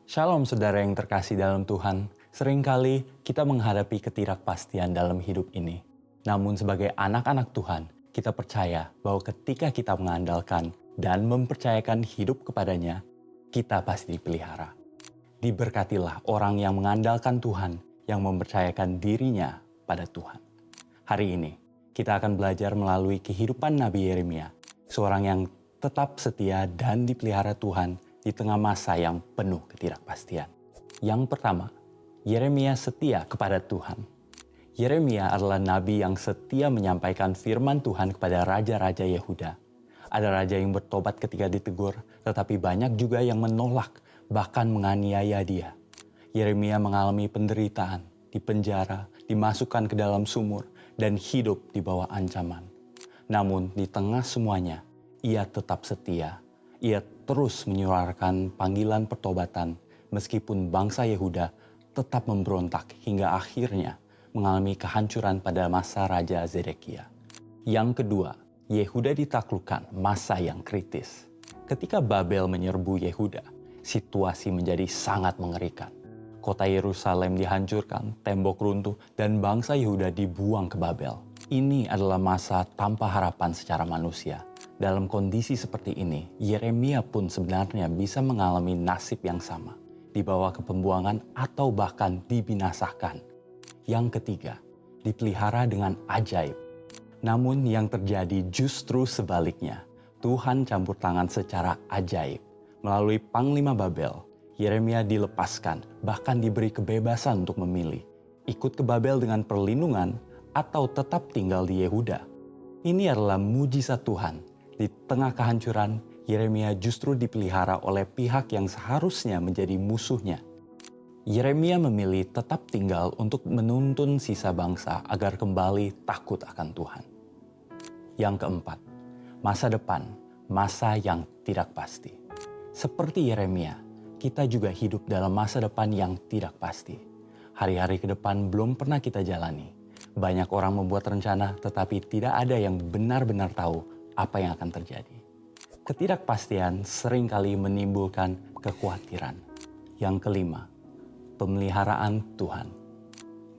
Shalom saudara yang terkasih dalam Tuhan. Seringkali kita menghadapi ketidakpastian dalam hidup ini. Namun sebagai anak-anak Tuhan, kita percaya bahwa ketika kita mengandalkan dan mempercayakan hidup kepadanya, kita pasti dipelihara. Diberkatilah orang yang mengandalkan Tuhan, yang mempercayakan dirinya pada Tuhan. Hari ini, kita akan belajar melalui kehidupan Nabi Yeremia, seorang yang tetap setia dan dipelihara Tuhan di tengah masa yang penuh ketidakpastian. Yang pertama, Yeremia setia kepada Tuhan. Yeremia adalah nabi yang setia menyampaikan firman Tuhan kepada raja-raja Yehuda. Ada raja yang bertobat ketika ditegur, tetapi banyak juga yang menolak, bahkan menganiaya dia. Yeremia mengalami penderitaan, dipenjara, dimasukkan ke dalam sumur, dan hidup di bawah ancaman. Namun di tengah semuanya, ia tetap setia. Ia terus menyuarakan panggilan pertobatan meskipun bangsa Yehuda tetap memberontak hingga akhirnya mengalami kehancuran pada masa Raja Zedekia. Yang kedua, Yehuda ditaklukkan masa yang kritis. Ketika Babel menyerbu Yehuda, situasi menjadi sangat mengerikan. Kota Yerusalem dihancurkan, tembok runtuh, dan bangsa Yehuda dibuang ke Babel. Ini adalah masa tanpa harapan secara manusia. Dalam kondisi seperti ini, Yeremia pun sebenarnya bisa mengalami nasib yang sama, dibawa ke pembuangan atau bahkan dibinasakan. Yang ketiga, dipelihara dengan ajaib. Namun yang terjadi justru sebaliknya. Tuhan campur tangan secara ajaib. Melalui Panglima Babel, Yeremia dilepaskan, bahkan diberi kebebasan untuk memilih. Ikut ke Babel dengan perlindungan atau tetap tinggal di Yehuda. Ini adalah mujizat Tuhan. Di tengah kehancuran, Yeremia justru dipelihara oleh pihak yang seharusnya menjadi musuhnya. Yeremia memilih tetap tinggal untuk menuntun sisa bangsa agar kembali takut akan Tuhan. Yang keempat, masa depan, masa yang tidak pasti. Seperti Yeremia, kita juga hidup dalam masa depan yang tidak pasti. Hari-hari ke depan belum pernah kita jalani. Banyak orang membuat rencana, tetapi tidak ada yang benar-benar tahu apa yang akan terjadi. Ketidakpastian seringkali menimbulkan kekhawatiran. Yang kelima, pemeliharaan Tuhan.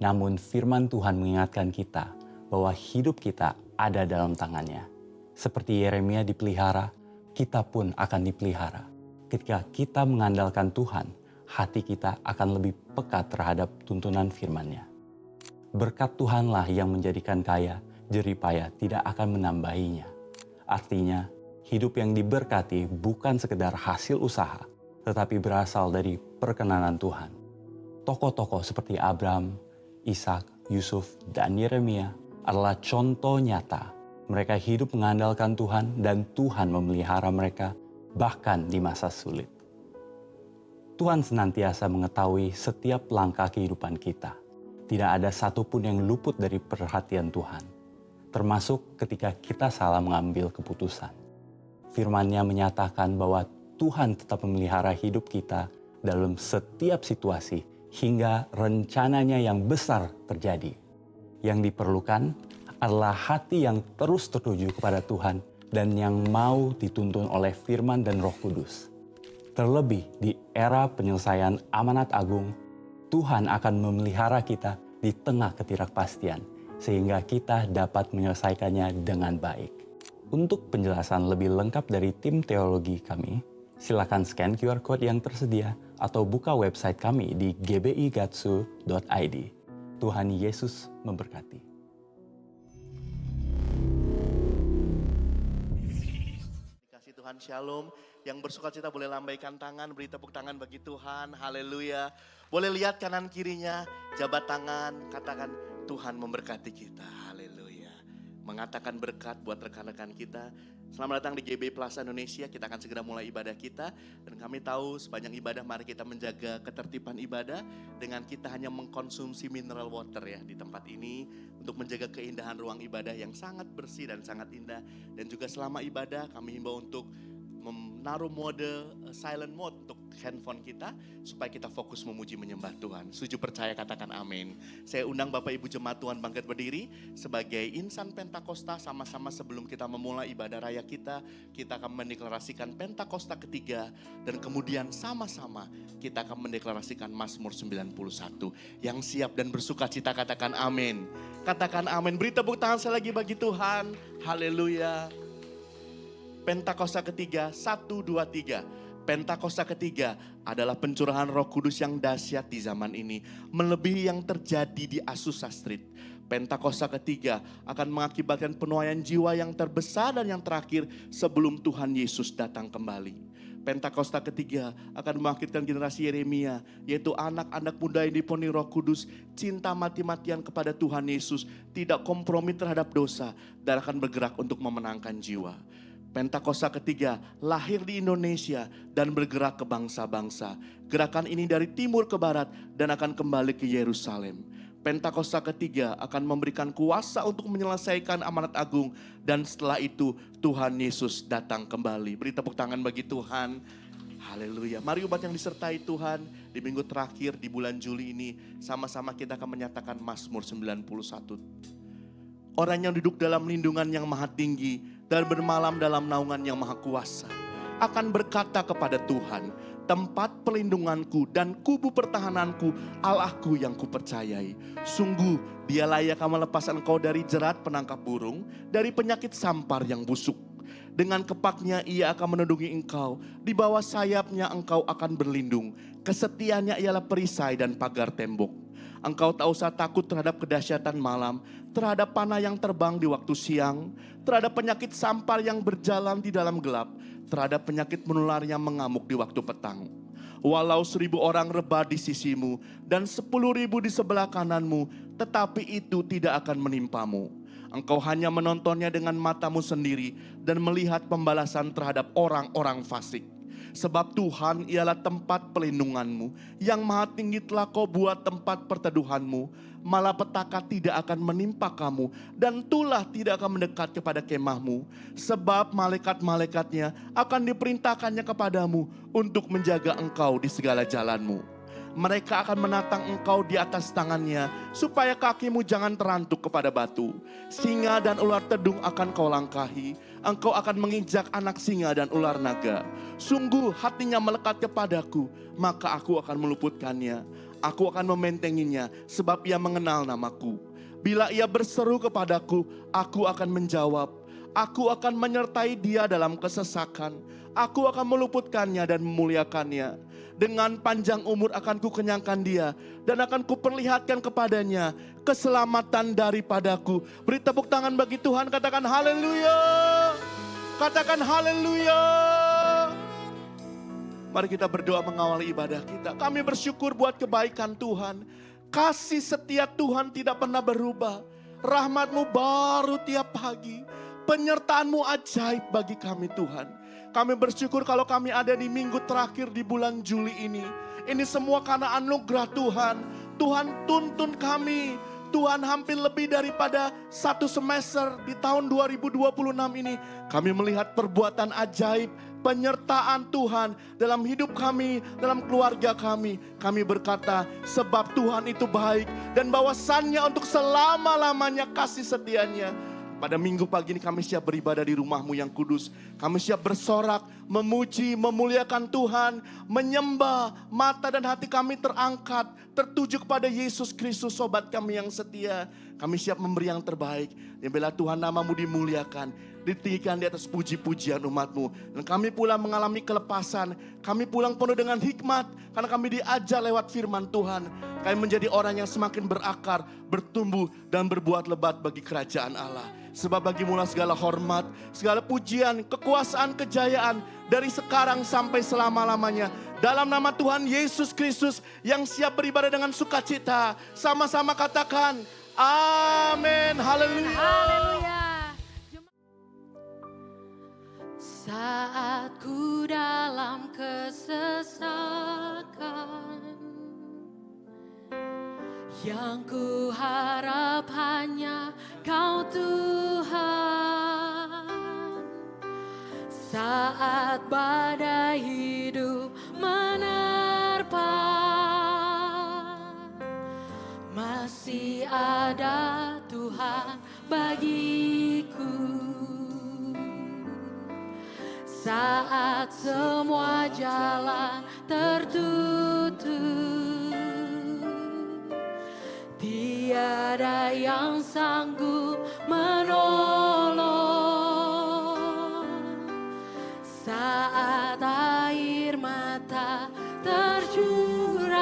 Namun firman Tuhan mengingatkan kita bahwa hidup kita ada dalam tangannya. Seperti Yeremia dipelihara, kita pun akan dipelihara. Ketika kita mengandalkan Tuhan, hati kita akan lebih peka terhadap tuntunan firman-Nya. Berkat Tuhanlah yang menjadikan kaya, jerih payah tidak akan menambahinya. Artinya, hidup yang diberkati bukan sekedar hasil usaha, tetapi berasal dari perkenanan Tuhan. Tokoh-tokoh seperti Abraham, Ishak, Yusuf, dan Yeremia adalah contoh nyata. Mereka hidup mengandalkan Tuhan dan Tuhan memelihara mereka bahkan di masa sulit. Tuhan senantiasa mengetahui setiap langkah kehidupan kita. Tidak ada satupun yang luput dari perhatian Tuhan. Termasuk ketika kita salah mengambil keputusan. Firman-Nya menyatakan bahwa Tuhan tetap memelihara hidup kita dalam setiap situasi hingga rencananya yang besar terjadi. Yang diperlukan adalah hati yang terus tertuju kepada Tuhan dan yang mau dituntun oleh firman dan Roh Kudus. Terlebih di era penyelesaian amanat agung, Tuhan akan memelihara kita di tengah ketidakpastian, sehingga kita dapat menyelesaikannya dengan baik. Untuk penjelasan lebih lengkap dari tim teologi kami, silakan scan QR Code yang tersedia atau buka website kami di gbigatsu.id. Tuhan Yesus memberkati. Kasih Tuhan shalom. Yang bersuka cita boleh lambaikan tangan, beri tepuk tangan bagi Tuhan. Haleluya. Boleh lihat kanan kirinya, jabat tangan, katakan Tuhan memberkati kita. Haleluya. Mengatakan berkat buat rekan-rekan kita. Selamat datang di GB Plaza Indonesia. Kita akan segera mulai ibadah kita. Dan kami tahu sepanjang ibadah mari kita menjaga ketertiban ibadah. Dengan kita hanya mengkonsumsi mineral water ya di tempat ini. Untuk menjaga keindahan ruang ibadah yang sangat bersih dan sangat indah. Dan juga selama ibadah kami himbau untuk menaruh mode silent mode untuk handphone kita supaya kita fokus memuji menyembah Tuhan. Setuju, percaya, katakan amin. Saya undang Bapak Ibu Jemaat Tuhan bangkit berdiri sebagai insan Pentakosta. Sama-sama sebelum kita memulai ibadah raya kita akan mendeklarasikan Pentakosta ketiga, dan kemudian sama-sama kita akan mendeklarasikan Mazmur 91. Yang siap dan bersuka cita katakan amin. Katakan amin. Beri tepuk tangan sekali lagi bagi Tuhan. Haleluya. Pentakosta ketiga, 1, 2, 3. Pentakosta ketiga adalah pencurahan Roh Kudus yang dahsyat di zaman ini, melebihi yang terjadi di Azusa Street. Pentakosta ketiga akan mengakibatkan penuaian jiwa yang terbesar dan yang terakhir sebelum Tuhan Yesus datang kembali. Pentakosta ketiga akan membangkitkan generasi Yeremia, yaitu anak-anak muda yang dipenuhi Roh Kudus, cinta mati-matian kepada Tuhan Yesus, tidak kompromi terhadap dosa, dan akan bergerak untuk memenangkan jiwa. Pentakosta ketiga lahir di Indonesia dan bergerak ke bangsa-bangsa. Gerakan ini dari timur ke barat dan akan kembali ke Yerusalem. Pentakosta ketiga akan memberikan kuasa untuk menyelesaikan amanat agung, dan setelah itu Tuhan Yesus datang kembali. Beri tepuk tangan bagi Tuhan. Haleluya. Mari umat yang disertai Tuhan, di minggu terakhir di bulan Juli ini sama-sama kita akan menyatakan Mazmur 91. Orang yang duduk dalam lindungan yang maha tinggi dan bermalam dalam naungan yang maha kuasa akan berkata kepada Tuhan, tempat pelindunganku dan kubu pertahananku, Allahku yang kupercayai. Sungguh dia layak melepas engkau dari jerat penangkap burung, dari penyakit sampar yang busuk. Dengan kepaknya ia akan menundungi engkau, di bawah sayapnya engkau akan berlindung. Kesetiaannya ialah perisai dan pagar tembok. Engkau tak usah takut terhadap kedahsyatan malam, terhadap panah yang terbang di waktu siang, terhadap penyakit sampar yang berjalan di dalam gelap, terhadap penyakit menular yang mengamuk di waktu petang. Walau 1000 orang rebah di sisimu dan 10.000 di sebelah kananmu, tetapi itu tidak akan menimpamu. Engkau hanya menontonnya dengan matamu sendiri dan melihat pembalasan terhadap orang-orang fasik. Sebab Tuhan ialah tempat pelindunganmu, yang maha tinggi telah kau buat tempat perteduhanmu. Malapetaka tidak akan menimpa kamu, dan tulah tidak akan mendekat kepada kemahmu. Sebab malaikat-malaikatnya akan diperintahkannya kepadamu untuk menjaga engkau di segala jalanmu. Mereka akan menatang engkau di atas tangannya, supaya kakimu jangan terantuk kepada batu. Singa dan ular tedung akan kau langkahi. Engkau akan menginjak anak singa dan ular naga. Sungguh hatinya melekat kepadaku, maka aku akan meluputkannya. Aku akan membentenginya, sebab ia mengenal namaku. Bila ia berseru kepadaku, aku akan menjawab. Aku akan menyertai dia dalam kesesakan. Aku akan meluputkannya dan memuliakannya. Dengan panjang umur akan kukenyangkan dia, dan akan kuperlihatkan kepadanya keselamatan daripadaku. Beri tepuk tangan bagi Tuhan, katakan haleluya. Katakan haleluya. Mari kita berdoa mengawali ibadah kita. Kami bersyukur buat kebaikan Tuhan. Kasih setia Tuhan tidak pernah berubah. Rahmat-Mu baru tiap pagi. Penyertaan-Mu ajaib bagi kami Tuhan. Kami bersyukur kalau kami ada di minggu terakhir di bulan Juli ini. Ini semua karena anugerah Tuhan. Tuhan tuntun kami. Tuhan hampir lebih daripada 1 semester di tahun 2026 ini. Kami melihat perbuatan ajaib, penyertaan Tuhan dalam hidup kami, dalam keluarga kami. Kami berkata sebab Tuhan itu baik dan bahwasannya untuk selama-lamanya kasih setianya. Pada minggu pagi ini kami siap beribadah di rumah-Mu yang kudus. Kami siap bersorak, memuji, memuliakan Tuhan, menyembah. Mata dan hati kami terangkat, tertuju kepada Yesus Kristus, sobat kami yang setia. Kami siap memberi yang terbaik. Dan bila Tuhan namamu dimuliakan, ditinggikan di atas puji-pujian umat-Mu. Dan kami pulang mengalami kelepasan. Kami pulang penuh dengan hikmat. Karena kami diajar lewat firman Tuhan. Kami menjadi orang yang semakin berakar, bertumbuh dan berbuat lebat bagi kerajaan Allah. Sebab bagi mula segala hormat, segala pujian, kekuasaan, kejayaan dari sekarang sampai selama-lamanya. Dalam nama Tuhan Yesus Kristus yang siap beribadah dengan sukacita. Sama-sama katakan, amin, haleluya. Haleluya. Saat ku dalam kesesakan, yang ku harap hanya Kau Tuhan. Saat Saat badai hidup menerpa, masih ada Tuhan bagiku. Saat semua jalan tertutup, tiada yang sanggup menolong. Saat air mata tercurah,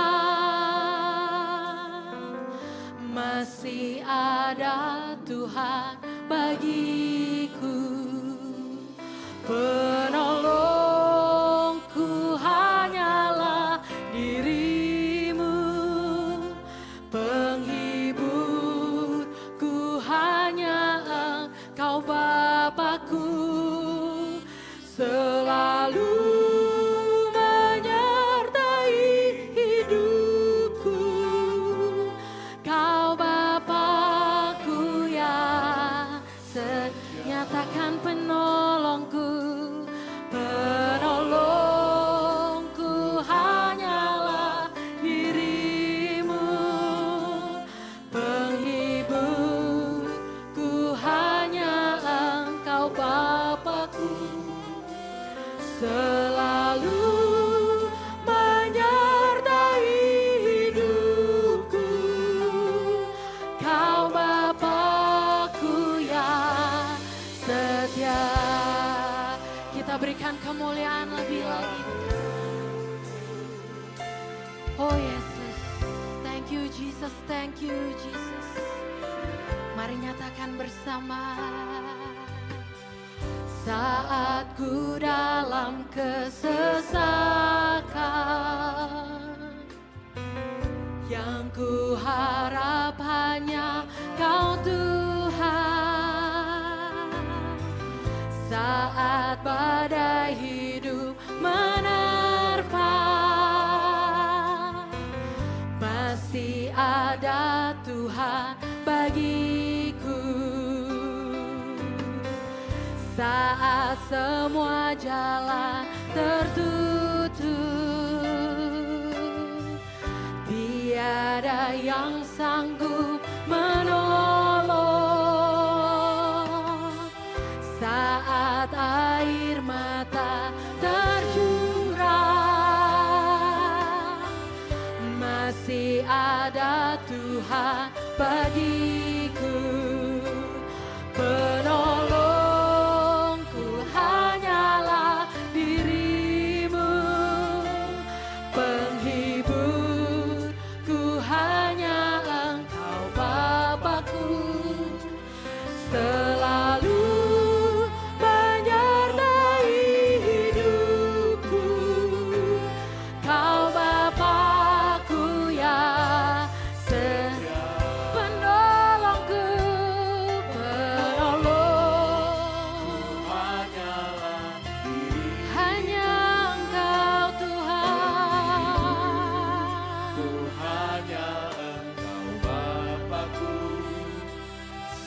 masih ada Tuhan bagiku. Penolongku hanyalah dirimu, penghiburku hanya Engkau Bapa-Ku, selalu menyertai hidupku. Kau Bapa-Ku yang nyatakan penolongku. Penolongku hanyalah dirimu, penghiburku hanya Engkau Bapa-Ku, selalu menyertai hidupku. Kau Bapa-Ku yang setia. Kita berikan kemuliaan lebih lagi. Oh Yesus, thank you Jesus, thank you Jesus. Mari nyatakan bersama. Saat ku dalam kesesakan, yang ku harap hanya Kau Tuhan. Saat badai hidup menerpa, masih ada Tuhan bagiku. Saat semua jalan tertutup, tiada yang sanggup menolong. Saat air mata tercurah, masih ada Tuhan bagiku. Penolongku hanyalah dirimu, penghiburku hanya Engkau Bapa-Ku, selalu menyertai hidupku. Kau Bapa-Ku yang setia, penolongku, penolong hanyalah dirimu, hanya Engkau Tuhan. Ku hanya Engkau Bapa-Ku,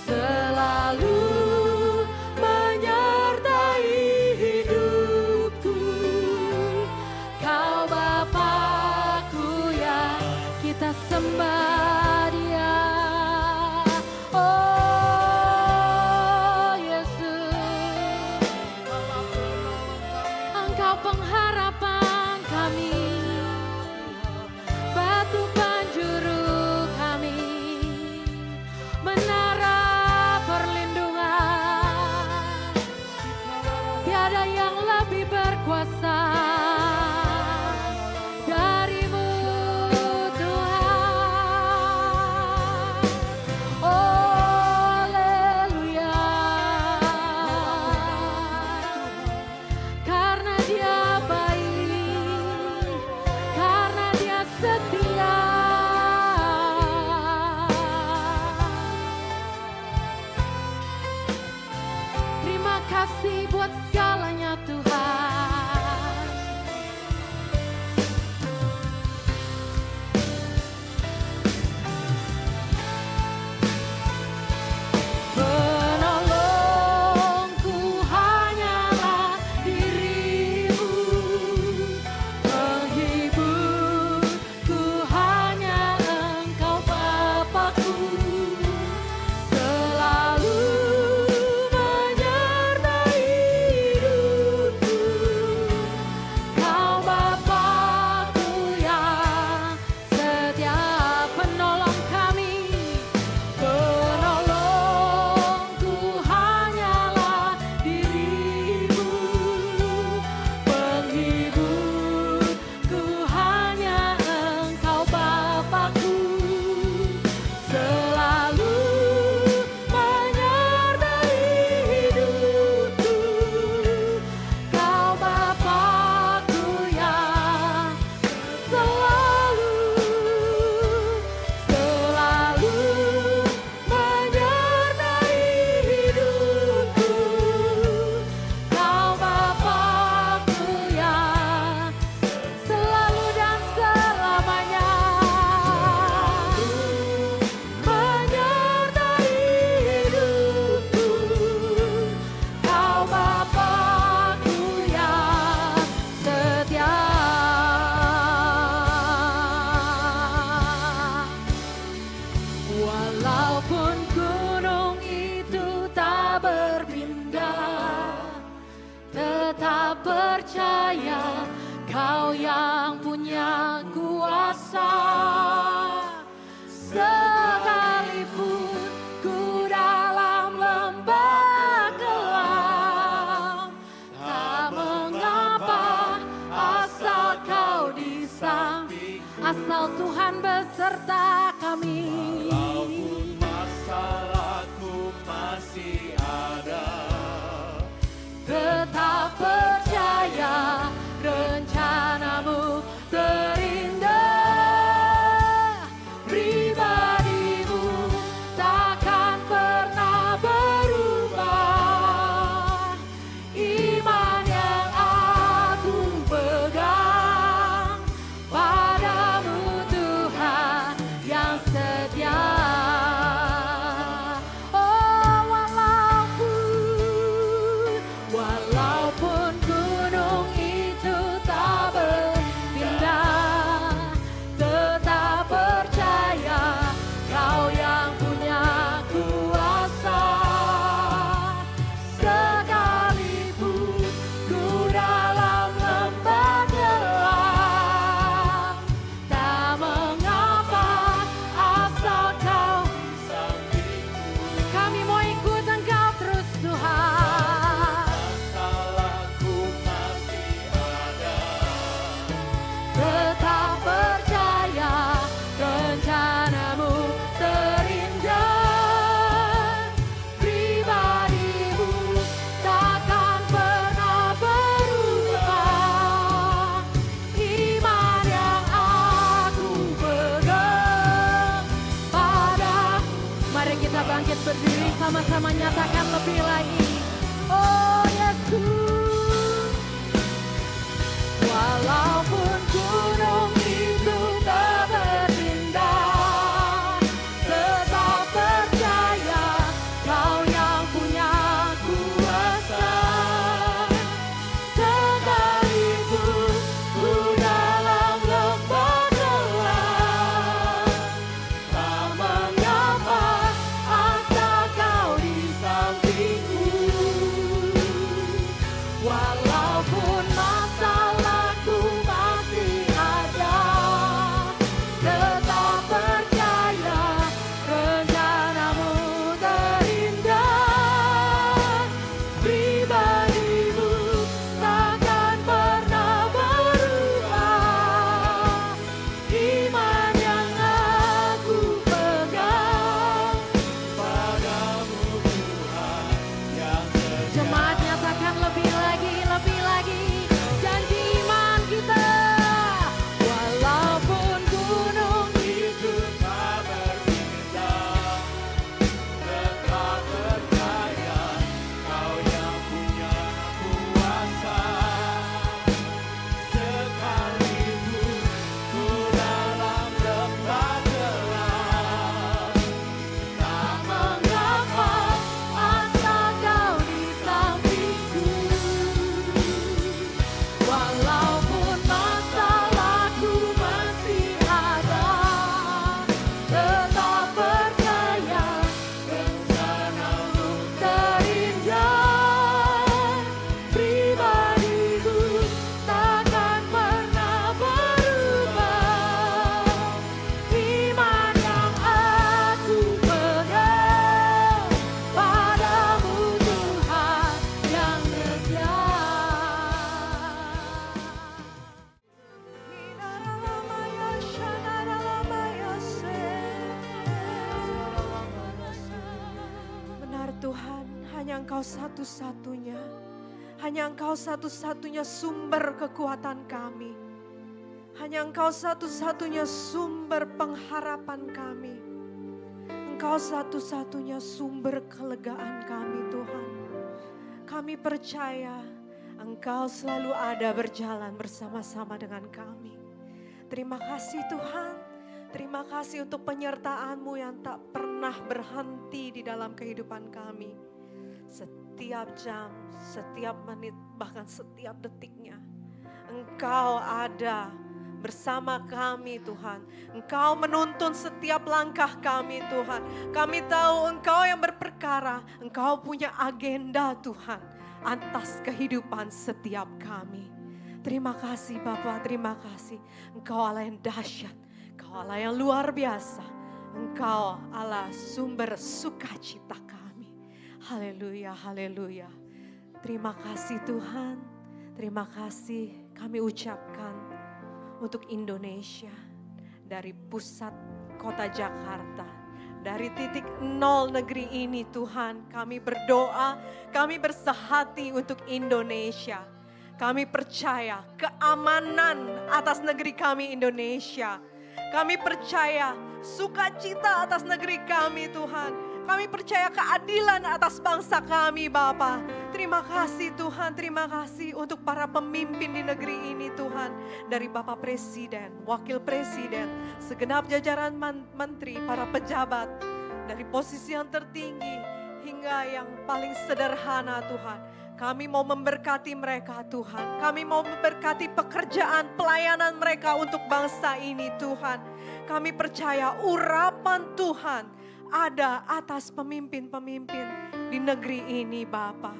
selalu menyertai hidupku. Kau Bapa-Ku yang kita sembah Dia. Oh Yesus, Engkau pengharapan kami, batu penjuru kami, menara perlindungan. Tiada yang lebih berkuasa darimu Tuhan. Haleluya, karena Dia baik. tetap percaya Kau yang punya kuasa. Sekalipun ku dalam lembah gelap, tak mengapa asal Kau di samping, asal Tuhan beserta kami. Walaupun masalahku masih ada, Tetap percaya rencanamu terindah. Pribadimu takkan pernah berubah. Iman yang aku pegang padamu Tuhan yang setia. Oh, walaupun gunung itu tak berpindah, tetap percaya Kau yang punya kuasa. Sekalipun ku dalam lembah gelap, tak mengapa asal Kau di sampingku. Kami mau ikut Engkau terus Tuhan. masalahku masih ada. Tetap percaya rencanamu terindah. Pribadimu takkan pernah berubah. Iman yang aku pegang pada. Mari kita bangkit berdiri sama-sama nyatakan lebih lagi. Oh Yesus, walaupun gunung itu tak berpindah, tetap percaya Kau yang punya kuasa. Sekalipun ku dalam lembah gelap, tak mengapa asal Kau di sampingku. Walaupun masalahku masih ada, tetap percaya rencanamu terindah. Pribadimu takkan pernah berubah. Iman yang aku pegang Padamu Tuhan yang setia. Jemaat nyatakan lebih lagi, lebih lagi. Janji iman kita. Walaupun gunung Itu tak berpindah, tetap percaya Kau yang punya kuasa. Sekalipun ku dalam lembah gelap, tak mengapa asal Kau di sampingku. Walaupun masalahku masih ada, tetap percaya rencanamu terindah. Pribadiku takkan pernah berubah. Iman yang aku pegang padamu Tuhan yang setia. Benar Tuhan, hanya Engkau satu-satunya. Hanya Engkau satu-satunya sumber kekuatan kami. Hanya Engkau satu-satunya sumber pengharapan kami. Engkau satu-satunya sumber kelegaan kami Tuhan. Kami percaya Engkau selalu ada berjalan bersama-sama dengan kami. Terima kasih Tuhan. Terima kasih untuk penyertaan-Mu yang tak pernah berhenti di dalam kehidupan kami. Setiap jam, setiap menit, bahkan setiap detiknya. Engkau ada bersama kami Tuhan. Engkau menuntun setiap langkah kami Tuhan. Kami tahu Engkau yang berperkara. Engkau punya agenda Tuhan. atas kehidupan setiap kami. Terima kasih Bapa, terima kasih. Engkau Allah yang dahsyat, Engkau Allah yang luar biasa. Engkau Allah sumber sukacita kami. Haleluya, haleluya. Terima kasih Tuhan, terima kasih kami ucapkan untuk Indonesia. Dari pusat kota Jakarta, dari titik nol negeri ini Tuhan, kami berdoa, kami bersehati untuk Indonesia. Kami percaya keamanan atas negeri kami Indonesia. Kami percaya sukacita atas negeri kami Tuhan. Kami percaya keadilan atas bangsa kami Bapa. Terima kasih Tuhan, terima kasih untuk para pemimpin di negeri ini Tuhan. Dari Bapak Presiden, Wakil Presiden, segenap jajaran menteri, para pejabat. Dari posisi yang tertinggi hingga yang paling sederhana Tuhan. Kami mau memberkati mereka Tuhan. Kami mau memberkati pekerjaan pelayanan mereka untuk bangsa ini Tuhan. Kami percaya urapan Tuhan ada atas pemimpin-pemimpin di negeri ini Bapa.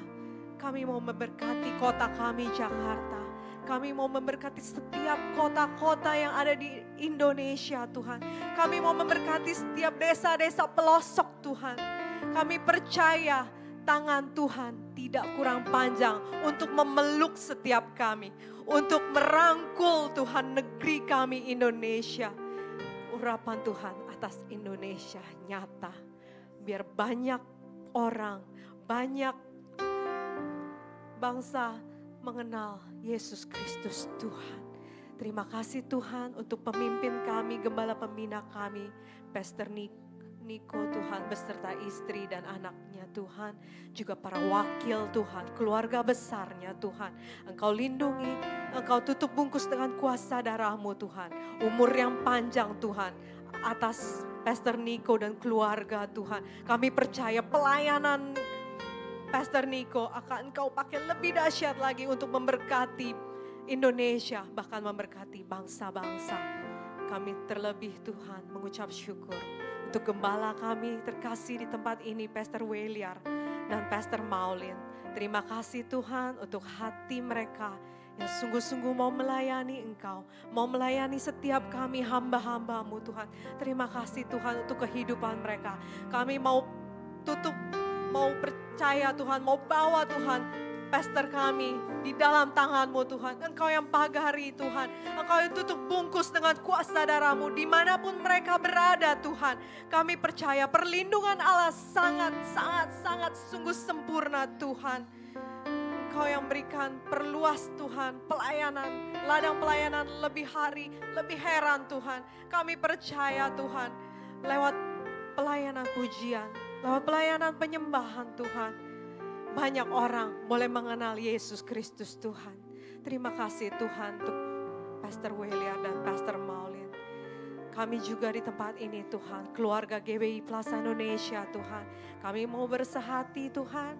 Kami mau memberkati kota kami Jakarta. Kami mau memberkati setiap kota-kota yang ada di Indonesia Tuhan. Kami mau memberkati setiap desa-desa pelosok Tuhan. Kami percaya tangan Tuhan tidak kurang panjang untuk memeluk setiap kami. Untuk merangkul Tuhan negeri kami Indonesia. Urapan Tuhan atas Indonesia nyata. Biar banyak orang, banyak bangsa mengenal Yesus Kristus Tuhan. Terima kasih Tuhan untuk pemimpin kami, gembala pembina kami, Pastor Niko Tuhan beserta istri dan anaknya Tuhan. Juga para wakil Tuhan, keluarga besarnya Tuhan. Engkau lindungi, Engkau tutup bungkus dengan kuasa darah-Mu Tuhan. Umur yang panjang Tuhan atas Pastor Niko dan keluarga Tuhan. Kami percaya pelayanan Pastor Niko akan Engkau pakai lebih dahsyat lagi untuk memberkati Indonesia, bahkan memberkati bangsa-bangsa. Kami terlebih Tuhan mengucap syukur untuk gembala kami terkasih di tempat ini, Pastor Weliar dan Pastor Maulin. Terima kasih Tuhan untuk hati mereka yang sungguh-sungguh mau melayani Engkau, mau melayani setiap kami hamba-hamba-Mu Tuhan. Terima kasih Tuhan untuk kehidupan mereka. Kami mau tutup, mau percaya Tuhan, mau bawa Tuhan pastor kami di dalam tangan-Mu Tuhan. Engkau yang pagari Tuhan. Engkau yang tutup bungkus dengan kuasa darah-Mu dimanapun mereka berada Tuhan. Kami percaya perlindungan Allah sangat sungguh sempurna Tuhan. Engkau yang berikan perluas Tuhan pelayanan, ladang pelayanan lebih hari, lebih heran Tuhan. Kami percaya Tuhan lewat pelayanan pujian, lewat pelayanan penyembahan Tuhan. Banyak orang boleh mengenal Yesus Kristus Tuhan. Terima kasih Tuhan untuk Pastor Weliar dan Pastor Maulin. Kami juga di tempat ini Tuhan, keluarga GBI Plaza Indonesia Tuhan. Kami mau bersehati Tuhan.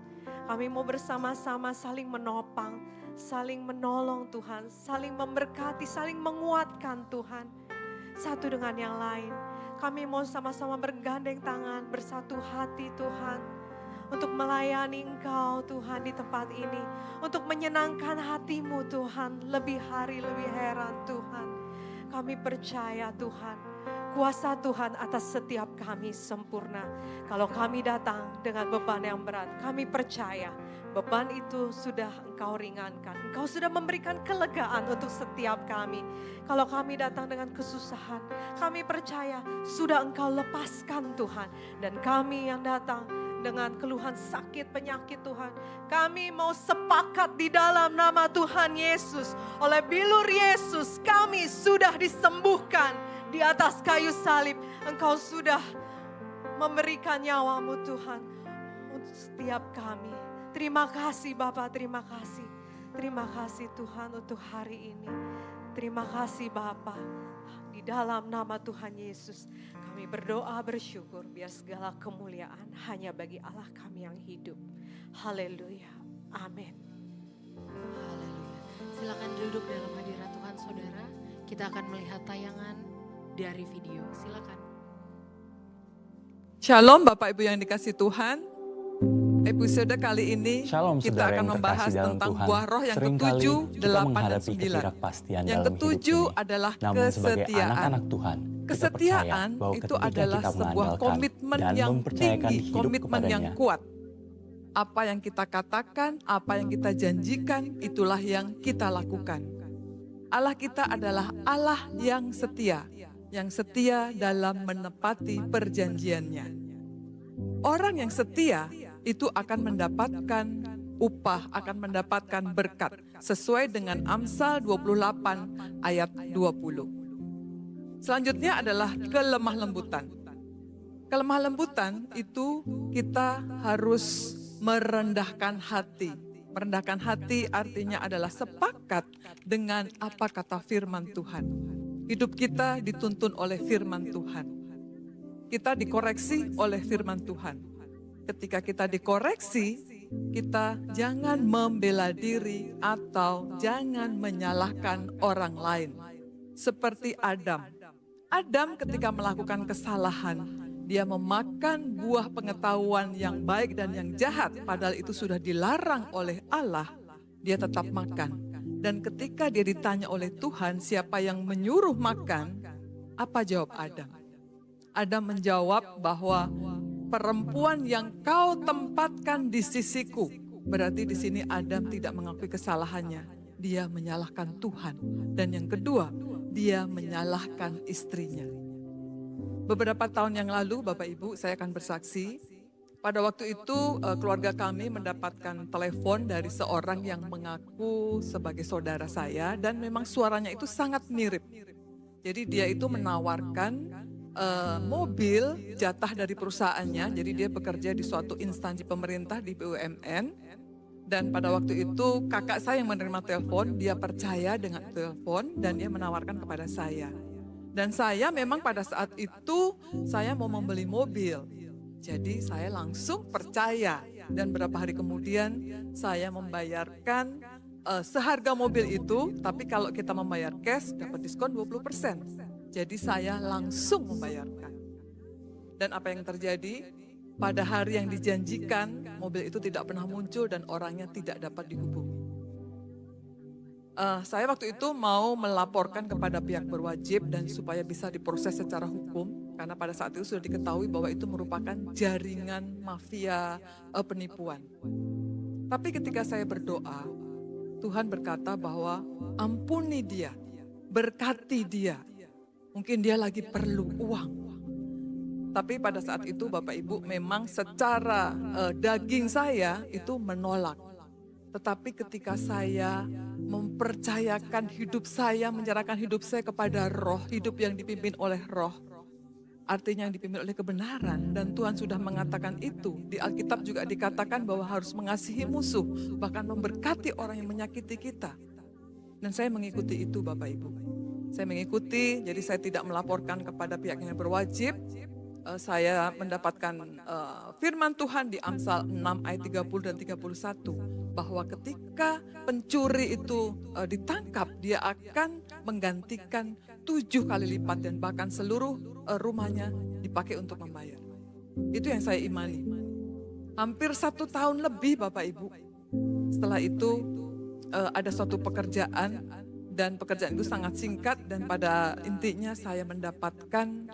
Kami mau bersama-sama saling menopang, saling menolong Tuhan, saling memberkati, saling menguatkan Tuhan. Satu dengan yang lain. Kami mau sama-sama bergandeng tangan, bersatu hati Tuhan. Untuk melayani Engkau Tuhan di tempat ini. Untuk menyenangkan hati-Mu Tuhan. Lebih hari, lebih heran Tuhan. Kami percaya Tuhan. Kuasa Tuhan atas setiap kami sempurna. Kalau kami datang dengan beban yang berat. Kami percaya beban itu sudah Engkau ringankan. Engkau sudah memberikan kelegaan untuk setiap kami. Kalau kami datang dengan kesusahan. Kami percaya sudah Engkau lepaskan Tuhan. Dan kami yang datang dengan keluhan sakit, penyakit Tuhan. Kami mau sepakat di dalam nama Tuhan Yesus. Oleh bilur Yesus kami sudah disembuhkan di atas kayu salib. Engkau sudah memberikan nyawa-Mu Tuhan untuk setiap kami. Terima kasih Bapa, terima kasih. Terima kasih Tuhan untuk hari ini. Terima kasih Bapa. Di dalam nama Tuhan Yesus kami berdoa bersyukur biar segala kemuliaan hanya bagi Allah kami yang hidup. Haleluya. Amin. Haleluya. Silakan duduk dalam hadirat Tuhan saudara. Kita akan melihat tayangan dari video. Silakan. Shalom Bapak Ibu yang dikasih Tuhan. Episode kali ini Shalom kita saudara akan yang membahas terkasih dalam tentang Tuhan. buah roh yang Seringkali ketujuh, kita delapan, dan menghadapi sembilan. ketidakpastian Yang dalam hidup ketujuh ini. adalah Namun sebagai kesetiaan. anak-anak Tuhan, kita percaya Kesetiaan bahwa itu ketika adalah kita sebuah mengandalkan komitmen dan yang mempercayakan tinggi, hidup komitmen yang kepadanya, kuat. Apa yang kita katakan, apa yang kita janjikan, itulah yang kita lakukan. Allah kita adalah Allah yang setia dalam menepati perjanjiannya. Orang yang setia itu akan mendapatkan upah, akan mendapatkan berkat sesuai dengan Amsal 28 ayat 20. Selanjutnya adalah kelemah lembutan. Kelemah lembutan itu kita harus merendahkan hati. Merendahkan hati artinya adalah sepakat dengan apa kata firman Tuhan. Hidup kita dituntun oleh firman Tuhan. Kita dikoreksi oleh firman Tuhan. Ketika kita dikoreksi, kita jangan membela diri atau jangan menyalahkan orang lain. Seperti Adam. Adam ketika melakukan kesalahan, dia memakan buah pengetahuan yang baik dan yang jahat, padahal itu sudah dilarang oleh Allah, dia tetap makan. Dan ketika dia ditanya oleh Tuhan, siapa yang menyuruh makan, apa jawab Adam? Adam menjawab bahwa perempuan yang kau tempatkan di sisiku. Berarti di sini Adam tidak mengakui kesalahannya. Dia menyalahkan Tuhan. Dan yang kedua, dia menyalahkan istrinya. Beberapa tahun yang lalu, Bapak Ibu, saya akan bersaksi. Pada waktu itu keluarga kami mendapatkan telepon dari seorang yang mengaku sebagai saudara saya. Dan memang suaranya itu sangat mirip. Jadi dia itu menawarkan mobil jatah dari perusahaannya. Jadi dia bekerja di suatu instansi pemerintah di BUMN. Dan pada waktu itu kakak saya yang menerima telepon, dia percaya dengan telepon dan dia menawarkan kepada saya. Dan saya memang pada saat itu saya mau membeli mobil. Jadi saya langsung percaya. Dan beberapa hari kemudian saya membayarkan seharga mobil itu. Tapi kalau kita membayar cash dapat diskon 20%. Jadi saya langsung membayarkan. Dan apa yang terjadi? Pada hari yang dijanjikan, mobil itu tidak pernah muncul dan orangnya tidak dapat dihubungi. Saya waktu itu mau melaporkan kepada pihak berwajib dan supaya bisa diproses secara hukum. Karena pada saat itu sudah diketahui bahwa itu merupakan jaringan mafia penipuan. Tapi ketika saya berdoa, Tuhan berkata bahwa ampuni dia, berkati dia. Mungkin dia lagi perlu uang. Tapi pada saat itu Bapak Ibu memang secara daging saya itu menolak. Tetapi ketika saya mempercayakan hidup saya, menyerahkan hidup saya kepada roh, hidup yang dipimpin oleh roh. Artinya yang dipimpin oleh kebenaran. Dan Tuhan sudah mengatakan itu. Di Alkitab juga dikatakan bahwa harus mengasihi musuh. Bahkan memberkati orang yang menyakiti kita. Dan saya mengikuti itu Bapak Ibu. Saya mengikuti, jadi saya tidak melaporkan kepada pihak yang berwajib. Saya mendapatkan firman Tuhan di Amsal 6 ayat 30 dan 31. Bahwa ketika pencuri itu ditangkap, dia akan menggantikan 7 kali lipat dan bahkan seluruh rumahnya dipakai untuk membayar. Itu yang saya imani. Hampir 1 tahun lebih Bapak Ibu. Setelah itu ada suatu pekerjaan. Dan pekerjaan itu sangat singkat dan pada intinya saya mendapatkan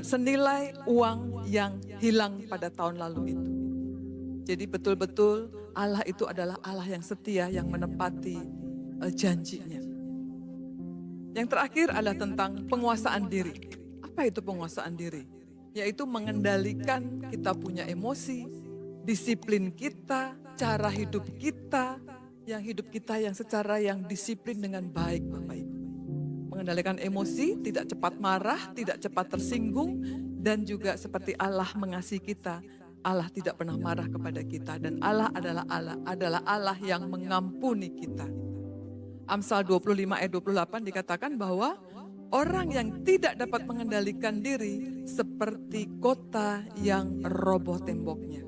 senilai uang yang hilang pada tahun lalu itu. Jadi betul-betul Allah itu adalah Allah yang setia yang menepati janjinya. Yang terakhir adalah tentang penguasaan diri. Apa itu penguasaan diri? Yaitu mengendalikan kita punya emosi, disiplin kita, cara hidup kita, yang hidup kita yang secara yang disiplin dengan baik Bapak Ibu. Mengendalikan emosi, tidak cepat marah, tidak cepat tersinggung, dan juga seperti Allah mengasihi kita, Allah tidak pernah marah kepada kita dan Allah adalah Allah yang mengampuni kita. Amsal 25 ayat 28 dikatakan bahwa orang yang tidak dapat mengendalikan diri seperti kota yang roboh temboknya.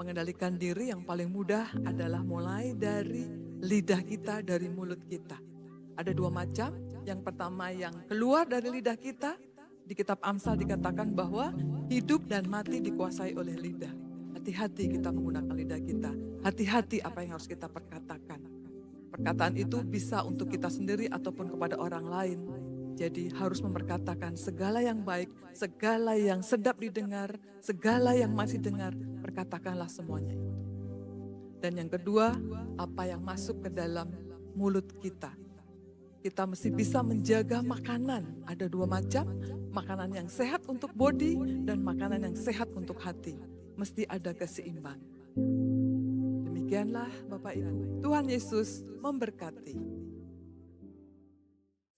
Mengendalikan diri yang paling mudah adalah mulai dari lidah kita, dari mulut kita. Ada 2 macam. Yang pertama yang keluar dari lidah kita. Di kitab Amsal dikatakan bahwa hidup dan mati dikuasai oleh lidah. hati-hati kita menggunakan lidah kita. Hati-hati apa yang harus kita perkatakan. Perkataan itu bisa untuk kita sendiri ataupun kepada orang lain. Jadi harus memperkatakan segala yang baik, segala yang sedap didengar, segala yang masih dengar, perkatakanlah semuanya itu. Dan yang kedua, apa yang masuk ke dalam mulut kita. Kita mesti bisa menjaga makanan. Ada dua macam, makanan yang sehat untuk body dan makanan yang sehat untuk hati. Mesti ada keseimbangan. Demikianlah Bapak Ibu. Tuhan Yesus memberkati.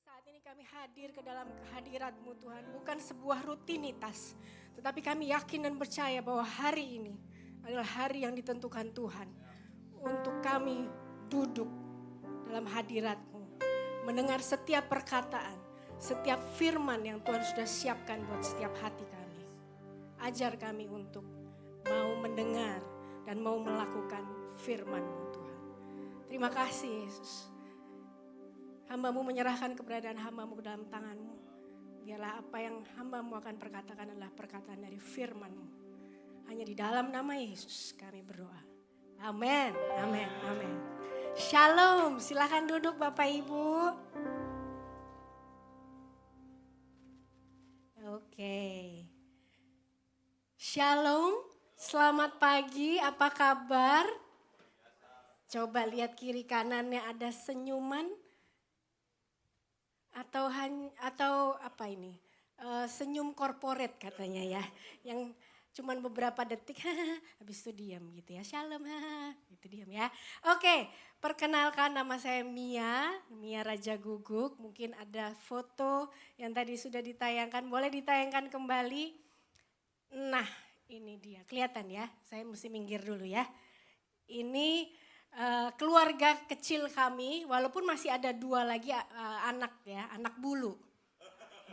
Saat ini kami hadir ke dalam kehadirat-Mu Tuhan, bukan sebuah rutinitas. Tetapi kami yakin dan percaya bahwa hari ini adalah hari yang ditentukan Tuhan. Untuk kami duduk dalam hadirat-Mu. Mendengar setiap perkataan, setiap firman yang Tuhan sudah siapkan buat setiap hati kami. Ajar kami untuk mau mendengar dan mau melakukan firman-Mu Tuhan. Terima kasih Yesus. Hamba-Mu menyerahkan keberadaan hamba-Mu ke dalam tangan-Mu. Biarlah apa yang hamba-Mu akan perkatakan adalah perkataan dari firman-Mu. Hanya di dalam nama Yesus kami berdoa. Amin, amin, amin. Shalom, silakan duduk Bapak Ibu. Oke. Shalom, selamat pagi, apa kabar? Coba lihat kiri kanannya ada senyuman atau apa ini? Senyum korporat katanya ya, yang cuman beberapa detik, habis itu diam gitu ya. Shalom, gitu diam ya. Oke, perkenalkan nama saya Mia Raja Guguk. Mungkin ada foto yang tadi sudah ditayangkan, boleh ditayangkan kembali. Nah, ini dia, kelihatan ya. Saya mesti minggir dulu ya. Ini keluarga kecil kami, walaupun masih ada dua lagi anak ya, anak bulu.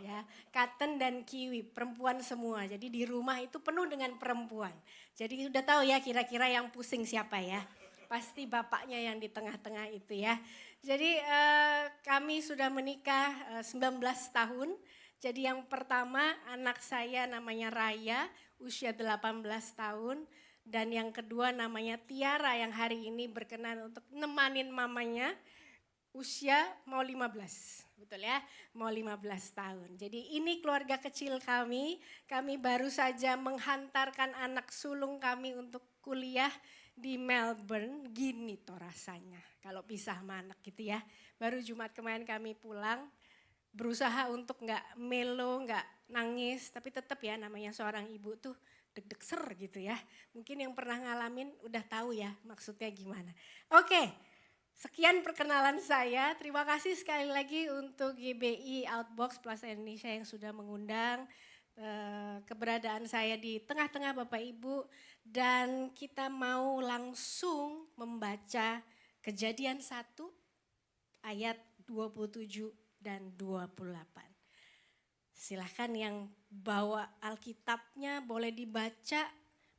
Ya, Katen dan Kiwi, perempuan semua. Jadi di rumah itu penuh dengan perempuan. Jadi udah tahu ya kira-kira yang pusing siapa ya. Pasti bapaknya yang di tengah-tengah itu ya. Jadi kami sudah menikah 19 tahun. Jadi yang pertama anak saya namanya Raya, usia 18 tahun. Dan yang kedua namanya Tiara yang hari ini berkenan untuk nemanin mamanya. Usia mau 15, betul ya, mau 15 tahun. Jadi ini keluarga kecil kami baru saja menghantarkan anak sulung kami untuk kuliah di Melbourne. Gini toh rasanya kalau pisah sama anak gitu ya. Baru Jumat kemarin kami pulang, berusaha untuk gak melo, gak nangis, tapi tetap ya namanya seorang ibu tuh deg-deg ser gitu ya. Mungkin yang pernah ngalamin udah tahu ya maksudnya gimana. Oke. Sekian perkenalan saya, terima kasih sekali lagi untuk GBI Outbox Plaza Indonesia yang sudah mengundang keberadaan saya di tengah-tengah Bapak Ibu. Dan kita mau langsung membaca Kejadian 1 ayat 27 dan 28. Silahkan yang bawa Alkitabnya boleh dibaca,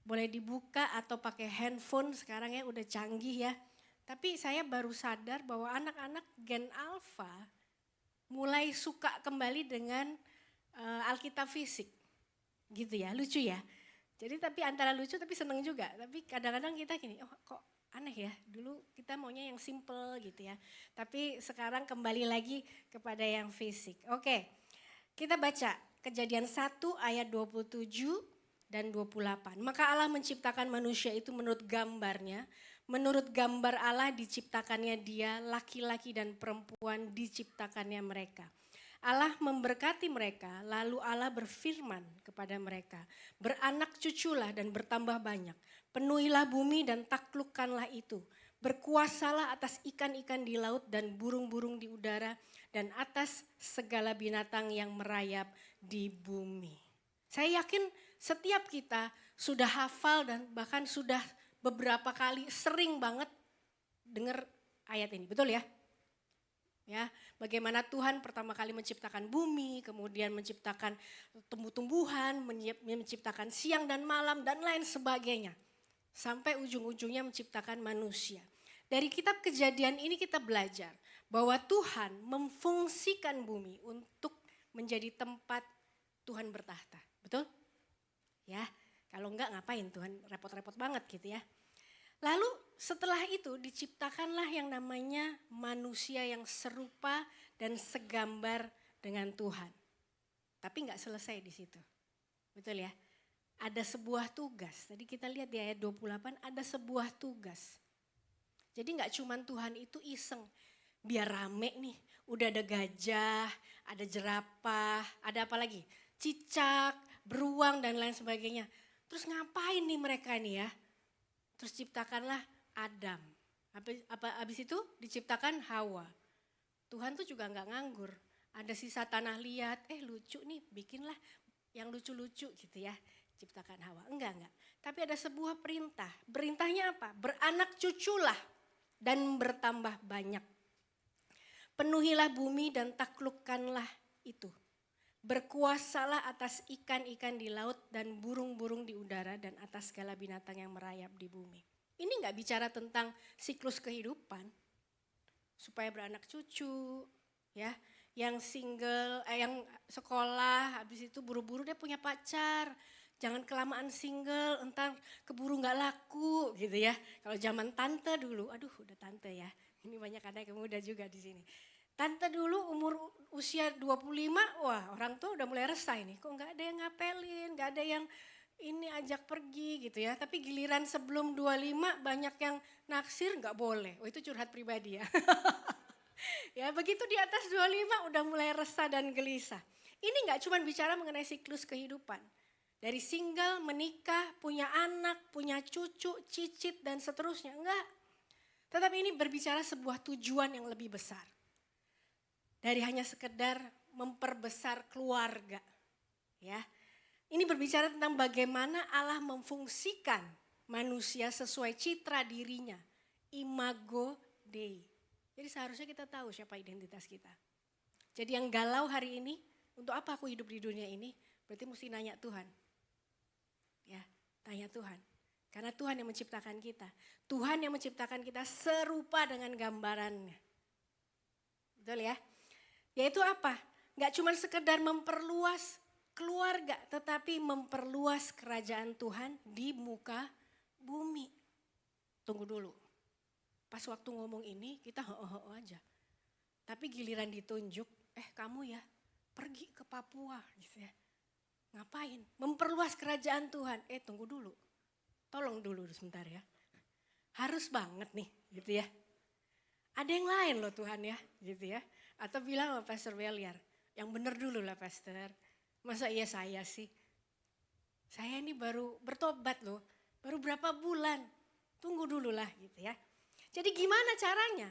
boleh dibuka atau pakai handphone sekarang ya udah canggih ya. Tapi saya baru sadar bahwa anak-anak Gen Alpha mulai suka kembali dengan Alkitab fisik. Gitu ya, lucu ya. Jadi tapi antara lucu tapi seneng juga. Tapi kadang-kadang kita gini, oh kok aneh ya. Dulu kita maunya yang simple gitu ya. Tapi sekarang kembali lagi kepada yang fisik. Oke, kita baca Kejadian 1 ayat 27 dan 28. Maka Allah menciptakan manusia itu menurut gambarnya. Menurut gambar Allah diciptakannya dia, laki-laki dan perempuan diciptakannya mereka. Allah memberkati mereka, lalu Allah berfirman kepada mereka, beranak cuculah dan bertambah banyak, penuhilah bumi dan taklukkanlah itu, berkuasalah atas ikan-ikan di laut dan burung-burung di udara, dan atas segala binatang yang merayap di bumi. Saya yakin setiap kita sudah hafal dan bahkan sudah beberapa kali sering banget dengar ayat ini, betul ya? Ya, bagaimana Tuhan pertama kali menciptakan bumi, kemudian menciptakan tumbuh-tumbuhan, menciptakan siang dan malam dan lain sebagainya. Sampai ujung-ujungnya menciptakan manusia. Dari kitab Kejadian ini kita belajar bahwa Tuhan memfungsikan bumi untuk menjadi tempat Tuhan bertahta, betul? Ya. Kalau enggak ngapain Tuhan repot-repot banget gitu ya. Lalu setelah itu diciptakanlah yang namanya manusia yang serupa dan segambar dengan Tuhan. Tapi enggak selesai di situ. Betul ya? Ada sebuah tugas. Tadi kita lihat di ayat 28 ada sebuah tugas. Jadi enggak cuman Tuhan itu iseng. Biar rame nih. Udah ada gajah, ada jerapah, ada apa lagi? Cicak, beruang dan lain sebagainya. Terus ngapain nih mereka nih ya? Terus ciptakanlah Adam. Habis itu diciptakan Hawa. Tuhan tuh juga nggak nganggur. Ada sisa tanah liat, lucu nih bikinlah yang lucu-lucu gitu ya. Ciptakan Hawa. Enggak. Tapi ada sebuah perintah. Perintahnya apa? Beranak cuculah dan bertambah banyak. Penuhilah bumi dan taklukkanlah itu. Berkuasalah atas ikan-ikan di laut dan burung-burung di udara dan atas segala binatang yang merayap di bumi. Ini nggak bicara tentang siklus kehidupan, supaya beranak cucu, ya, yang single, yang sekolah, habis itu buru-buru dia punya pacar, jangan kelamaan single, entar keburu nggak laku, gitu ya. Kalau zaman tante dulu, aduh udah tante ya, ini banyak anak yang muda juga di sini. Tante dulu umur usia 25, wah orang tua udah mulai resah ini. Kok gak ada yang ngapelin, gak ada yang ini ajak pergi gitu ya. Tapi giliran sebelum 25 banyak yang naksir gak boleh. Oh itu curhat pribadi ya. Ya begitu di atas 25 udah mulai resah dan gelisah. Ini gak cuma bicara mengenai siklus kehidupan. Dari single, menikah, punya anak, punya cucu, cicit dan seterusnya. Enggak. Tetapi ini berbicara sebuah tujuan yang lebih besar. Dari hanya sekedar memperbesar keluarga. Ya. Ini berbicara tentang bagaimana Allah memfungsikan manusia sesuai citra dirinya. Imago Dei. Jadi seharusnya kita tahu siapa identitas kita. Jadi yang galau hari ini, untuk apa aku hidup di dunia ini? Berarti mesti nanya Tuhan. Ya, tanya Tuhan. Karena Tuhan yang menciptakan kita. Tuhan yang menciptakan kita serupa dengan gambarannya. Betul ya? Yaitu apa? Gak cuma sekedar memperluas keluarga, tetapi memperluas kerajaan Tuhan di muka bumi. Tunggu dulu. Pas waktu ngomong ini kita ho-ho aja. Tapi giliran ditunjuk, kamu ya pergi ke Papua gitu ya. Ngapain? Memperluas kerajaan Tuhan. Tunggu dulu. Tolong dulu sebentar ya. Harus banget nih gitu ya. Ada yang lain loh Tuhan ya gitu ya. Atau bilang sama Pastor Beliar, yang benar dulu lah Pastor. Masa iya saya sih? Saya ini baru bertobat loh, baru berapa bulan. Tunggu dulu lah gitu ya. Jadi gimana caranya?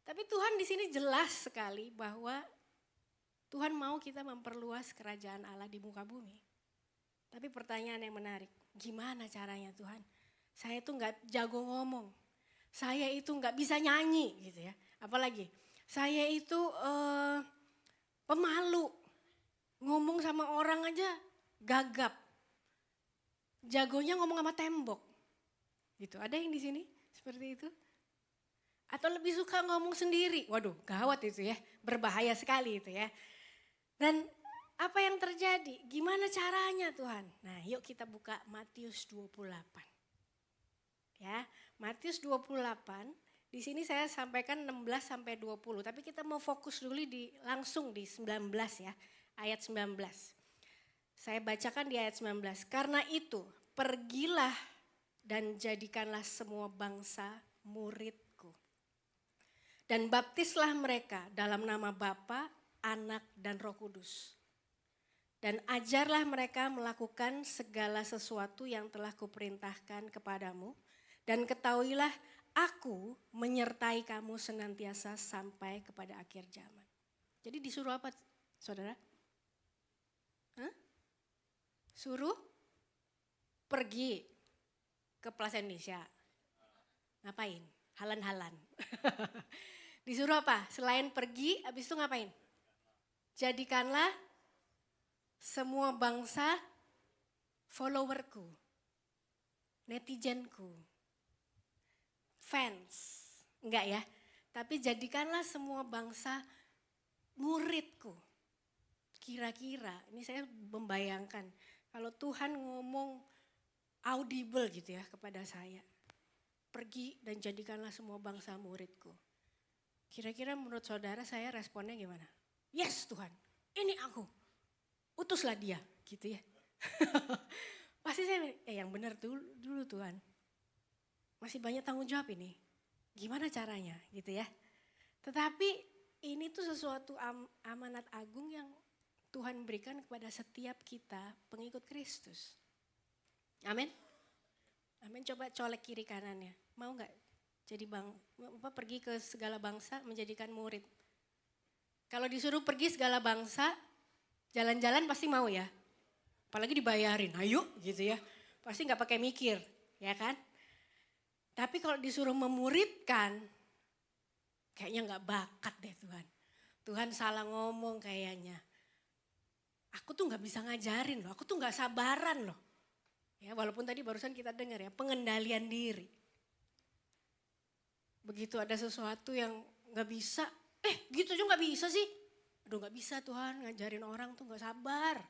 Tapi Tuhan di sini jelas sekali bahwa Tuhan mau kita memperluas kerajaan Allah di muka bumi. Tapi pertanyaan yang menarik, gimana caranya Tuhan? Saya itu gak jago ngomong, saya itu gak bisa nyanyi gitu ya. Apalagi? Saya itu pemalu, ngomong sama orang aja gagap. Jagonya ngomong sama tembok. Gitu. Ada yang di sini seperti itu? Atau lebih suka ngomong sendiri? Waduh, gawat itu ya. Berbahaya sekali itu ya. Dan apa yang terjadi? Gimana caranya Tuhan? Nah, yuk kita buka Matius 28. Ya, Matius 28. Di sini saya sampaikan 16 sampai 20, tapi kita mau fokus dulu langsung di 19 ya, ayat 19. Saya bacakan di ayat 19. Karena itu, pergilah dan jadikanlah semua bangsa muridku. Dan baptislah mereka dalam nama Bapa, Anak, dan Roh Kudus. Dan ajarlah mereka melakukan segala sesuatu yang telah kuperintahkan kepadamu. Dan ketahuilah, Aku menyertai kamu senantiasa sampai kepada akhir zaman. Jadi disuruh apa saudara? Suruh pergi ke Plaza Indonesia. Ngapain? Halan-halan. Disuruh apa? Selain pergi, habis itu ngapain? Jadikanlah semua bangsa followerku, netizenku. Fans, enggak ya, tapi jadikanlah semua bangsa muridku. Kira-kira, ini saya membayangkan, kalau Tuhan ngomong audible gitu ya kepada saya. Pergi dan jadikanlah semua bangsa muridku. Kira-kira menurut saudara saya responnya gimana? Yes Tuhan, ini aku. Utuslah dia gitu ya. Pasti saya yang benar dulu Tuhan. Masih banyak tanggung jawab ini. Gimana caranya gitu ya. Tetapi ini tuh sesuatu amanat agung yang Tuhan berikan kepada setiap kita pengikut Kristus. Amin. Amin, coba colek kiri kanannya. Mau gak jadi pergi ke segala bangsa menjadikan murid? Kalau disuruh pergi segala bangsa, jalan-jalan pasti mau ya. Apalagi dibayarin, ayo gitu ya. Pasti gak pakai mikir, ya kan? Tapi kalau disuruh memuridkan, kayaknya gak bakat deh Tuhan. Tuhan salah ngomong kayaknya. Aku tuh gak bisa ngajarin loh, aku tuh gak sabaran loh. Ya, walaupun tadi barusan kita dengar ya, pengendalian diri. Begitu ada sesuatu yang gak bisa, gitu juga gak bisa sih. Aduh gak bisa Tuhan, ngajarin orang tuh gak sabar.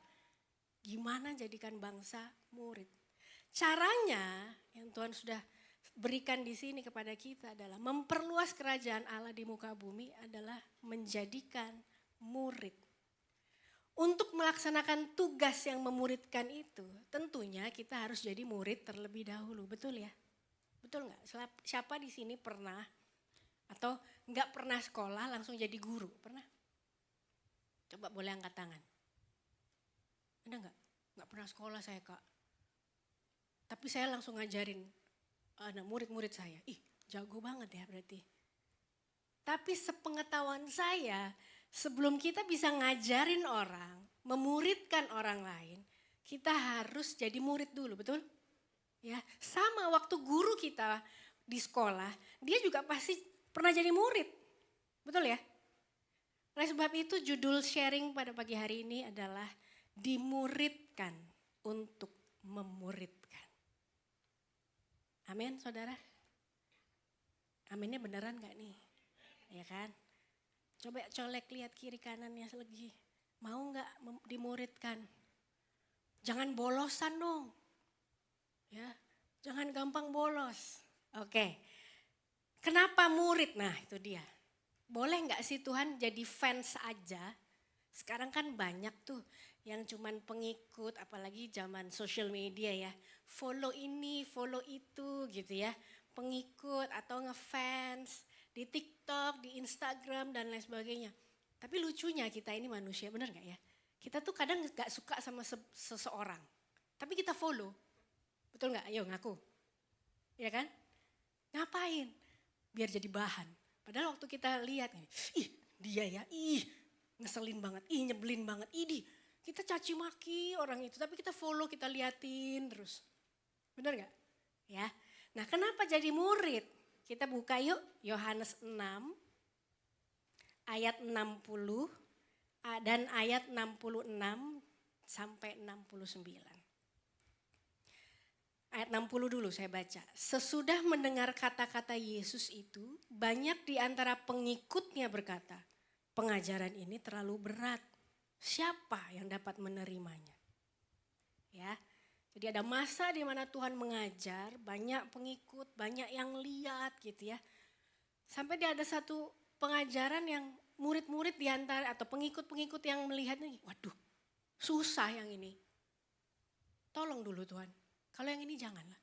Gimana jadikan bangsa murid? Caranya yang Tuhan sudah berikan di sini kepada kita adalah memperluas kerajaan Allah di muka bumi adalah menjadikan murid. Untuk melaksanakan tugas yang memuridkan itu, tentunya kita harus jadi murid terlebih dahulu, betul ya? Betul nggak? Siapa di sini pernah atau nggak pernah sekolah langsung jadi guru? Pernah? Coba boleh angkat tangan. Ada nggak? Nggak pernah sekolah saya Kak. Tapi saya langsung ngajarin anak murid-murid saya. Ih, jago banget ya berarti. Tapi sepengetahuan saya, sebelum kita bisa ngajarin orang, memuridkan orang lain, kita harus jadi murid dulu, betul? Ya, sama waktu guru kita di sekolah, dia juga pasti pernah jadi murid. Betul ya? Oleh sebab itu judul sharing pada pagi hari ini adalah dimuridkan untuk memuridkan. Amin, saudara? Aminnya beneran gak nih? Ya kan? Coba colek lihat kiri kanannya lagi. Mau gak dimuridkan? Jangan bolosan dong. Ya, jangan gampang bolos. Oke. Kenapa murid? Nah, itu dia. Boleh gak sih Tuhan jadi fans aja? Sekarang kan banyak tuh yang cuman pengikut, apalagi zaman social media ya. Follow ini, follow itu gitu ya. Pengikut atau ngefans di TikTok, di Instagram dan lain sebagainya. Tapi lucunya kita ini manusia, benar gak ya? Kita tuh kadang gak suka sama seseorang. Tapi kita follow. Betul gak? Ayo ngaku. Ya kan? Ngapain? Biar jadi bahan. Padahal waktu kita lihat, ih dia ya, ih ngeselin banget, ih nyebelin banget, ih kita caci maki orang itu, tapi kita follow, kita liatin terus. Benar gak? Ya. Nah kenapa jadi murid? Kita buka yuk Yohanes 6 ayat 60 dan ayat 66 sampai 69. Ayat 60 dulu saya baca. Sesudah mendengar kata-kata Yesus itu, banyak di antara pengikutnya berkata, pengajaran ini terlalu berat. Siapa yang dapat menerimanya? Ya, jadi ada masa di mana Tuhan mengajar, banyak pengikut, banyak yang lihat gitu ya. Sampai dia ada satu pengajaran yang murid-murid di antara atau pengikut-pengikut yang melihatnya, waduh susah yang ini. Tolong dulu Tuhan, kalau yang ini janganlah.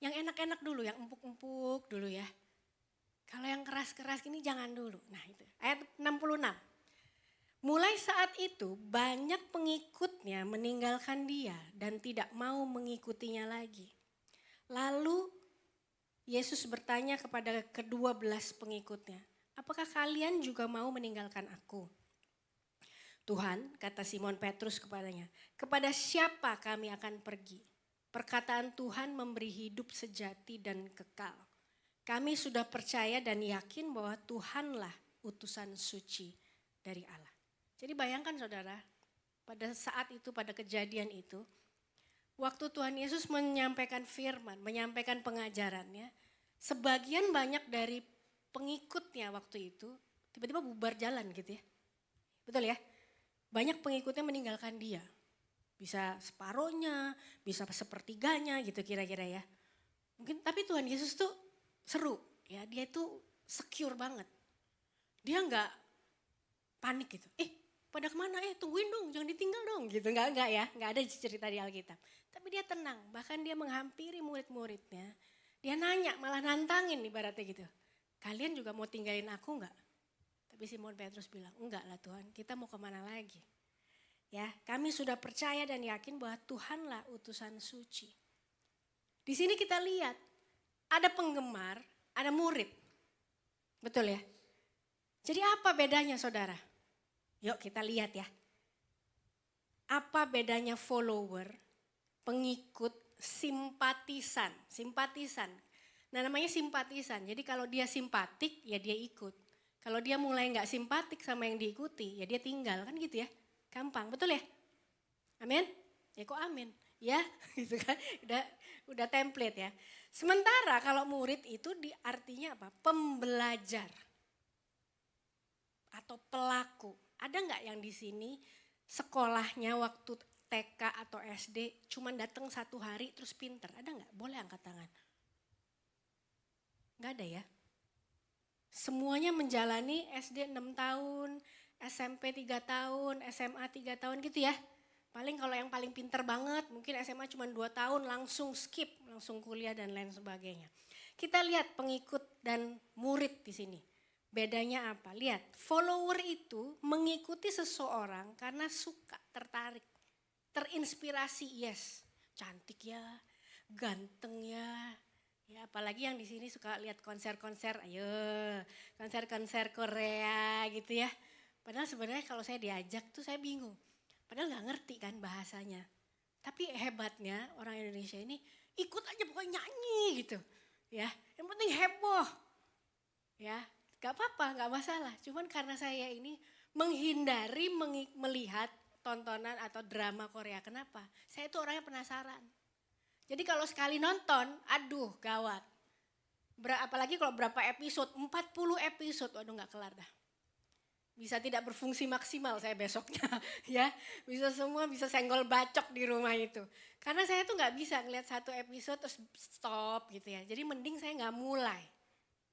Yang enak-enak dulu, yang empuk-empuk dulu ya. Kalau yang keras-keras ini jangan dulu. Nah itu, ayat 66. Mulai saat itu banyak pengikutnya meninggalkan dia dan tidak mau mengikutinya lagi. Lalu Yesus bertanya kepada ke-12 pengikutnya, apakah kalian juga mau meninggalkan aku? Tuhan, kata Simon Petrus kepadanya, kepada siapa kami akan pergi? Perkataan Tuhan memberi hidup sejati dan kekal. Kami sudah percaya dan yakin bahwa Tuhanlah utusan suci dari Allah. Jadi bayangkan saudara, pada saat itu, pada kejadian itu, waktu Tuhan Yesus menyampaikan firman, menyampaikan pengajarannya, sebagian banyak dari pengikutnya waktu itu, tiba-tiba bubar jalan gitu ya. Betul ya? Banyak pengikutnya meninggalkan dia. Bisa separohnya, bisa sepertiganya gitu kira-kira ya. Mungkin tapi Tuhan Yesus tuh seru ya, dia tuh secure banget. Dia nggak panik gitu. Pada kemana? Tungguin dong, jangan ditinggal dong gitu. Enggak ya, nggak ada cerita di Alkitab. Tapi dia tenang, bahkan dia menghampiri murid-muridnya. Dia nanya, malah nantangin ibaratnya gitu. Kalian juga mau tinggalin aku enggak? Tapi Simon Petrus bilang, enggak lah Tuhan, kita mau kemana lagi? Ya, kami sudah percaya dan yakin bahwa Tuhanlah utusan suci. Di sini kita lihat, ada penggemar, ada murid. Betul ya? Jadi apa bedanya saudara? Yuk kita lihat ya. Apa bedanya follower, pengikut, simpatisan. Simpatisan. Nah namanya simpatisan. Jadi kalau dia simpatik ya dia ikut. Kalau dia mulai nggak simpatik sama yang diikuti ya dia tinggal kan gitu ya. Gampang, betul ya? Amin? Ya kok amin? Ya gitu kan. Udah template ya. Sementara kalau murid itu artinya apa? Pembelajar. Atau pelaku. Ada nggak yang di sini sekolahnya waktu TK atau SD cuman datang 1 hari terus pinter? Ada nggak? Boleh angkat tangan. Nggak ada ya? Semuanya menjalani SD 6 tahun, SMP 3 tahun, SMA 3 tahun gitu ya. Paling kalau yang paling pinter banget mungkin SMA cuma 2 tahun langsung skip, langsung kuliah dan lain sebagainya. Kita lihat pengikut dan murid di sini. Bedanya apa? Lihat, follower itu mengikuti seseorang karena suka, tertarik, terinspirasi, yes, cantik ya, ganteng ya. Ya apalagi yang di sini suka lihat konser-konser, ayo konser-konser Korea gitu ya. Padahal sebenarnya kalau saya diajak tuh saya bingung. Padahal nggak ngerti kan bahasanya. Tapi hebatnya orang Indonesia ini ikut aja pokoknya nyanyi gitu. Ya, yang penting heboh. Ya, gak apa-apa, gak masalah. Cuman karena saya ini menghindari melihat tontonan atau drama Korea. Kenapa? Saya itu orangnya penasaran. Jadi kalau sekali nonton, aduh gawat. Apalagi kalau berapa episode, 40 episode, waduh gak kelar dah. Bisa tidak berfungsi maksimal saya besoknya ya. Bisa senggol bacok di rumah itu. Karena saya tuh gak bisa ngeliat 1 episode terus stop gitu ya. Jadi mending saya gak mulai.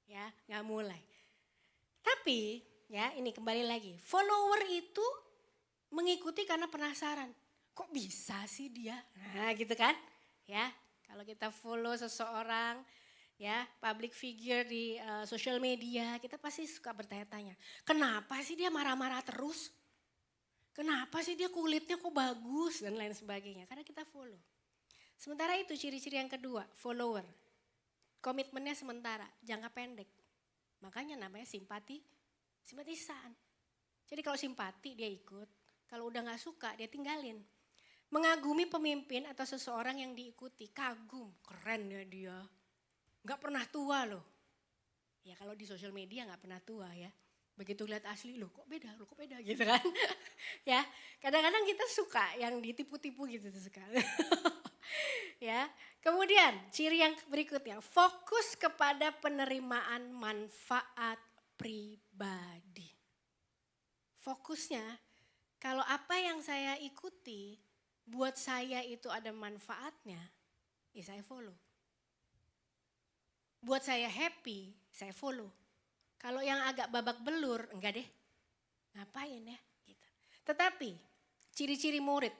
Ya, gak mulai. Tapi ya ini kembali lagi, follower itu mengikuti karena penasaran. Kok bisa sih dia? Nah gitu kan. Ya kalau kita follow seseorang ya public figure di social media kita pasti suka bertanya-tanya. Kenapa sih dia marah-marah terus? Kenapa sih dia kulitnya kok bagus dan lain sebagainya. Karena kita follow. Sementara itu ciri-ciri yang kedua follower. Komitmennya sementara, jangka pendek. Makanya namanya simpatisan. Jadi kalau simpati dia ikut, kalau udah gak suka dia tinggalin. Mengagumi pemimpin atau seseorang yang diikuti, kagum, keren ya dia. Gak pernah tua loh. Ya kalau di sosial media gak pernah tua ya. Begitu lihat asli loh kok beda gitu kan. Ya kadang-kadang kita suka yang ditipu-tipu gitu suka. Ya, kemudian ciri yang berikutnya, fokus kepada penerimaan manfaat pribadi. Fokusnya, kalau apa yang saya ikuti, buat saya itu ada manfaatnya, ya saya follow. Buat saya happy, saya follow. Kalau yang agak babak belur, enggak deh, ngapain ya? Gitu. Tetapi, ciri-ciri murid,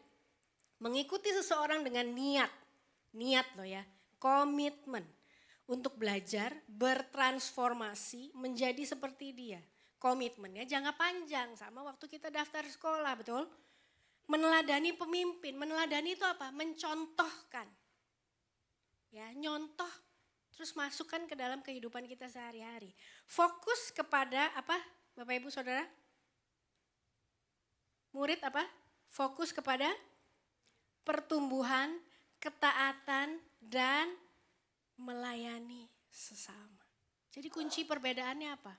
mengikuti seseorang dengan niat loh ya, komitmen untuk belajar, bertransformasi menjadi seperti dia. Komitmennya jangka panjang sama waktu kita daftar sekolah, betul? Meneladani pemimpin, meneladani itu apa? Mencontohkan. Ya, nyontoh terus masukkan ke dalam kehidupan kita sehari-hari. Fokus kepada apa? Bapak Ibu Saudara? Murid apa? Fokus kepada pertumbuhan, ketaatan, dan melayani sesama. Jadi kunci perbedaannya apa?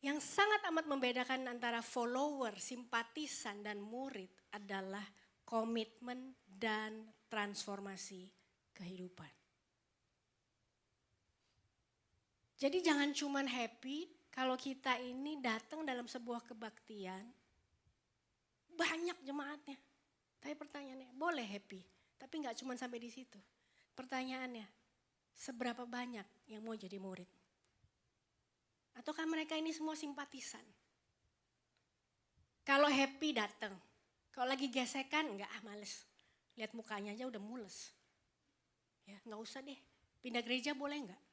Yang sangat amat membedakan antara follower, simpatisan, dan murid adalah komitmen dan transformasi kehidupan. Jadi jangan cuman happy kalau kita ini datang dalam sebuah kebaktian, banyak jemaatnya. Tapi pertanyaannya, boleh happy, tapi nggak cuma sampai di situ. Pertanyaannya, seberapa banyak yang mau jadi murid? Ataukah mereka ini semua simpatisan? Kalau happy datang, kalau lagi gesekan enggak males. Lihat mukanya aja udah mules. Ya, nggak usah deh. Pindah gereja boleh enggak?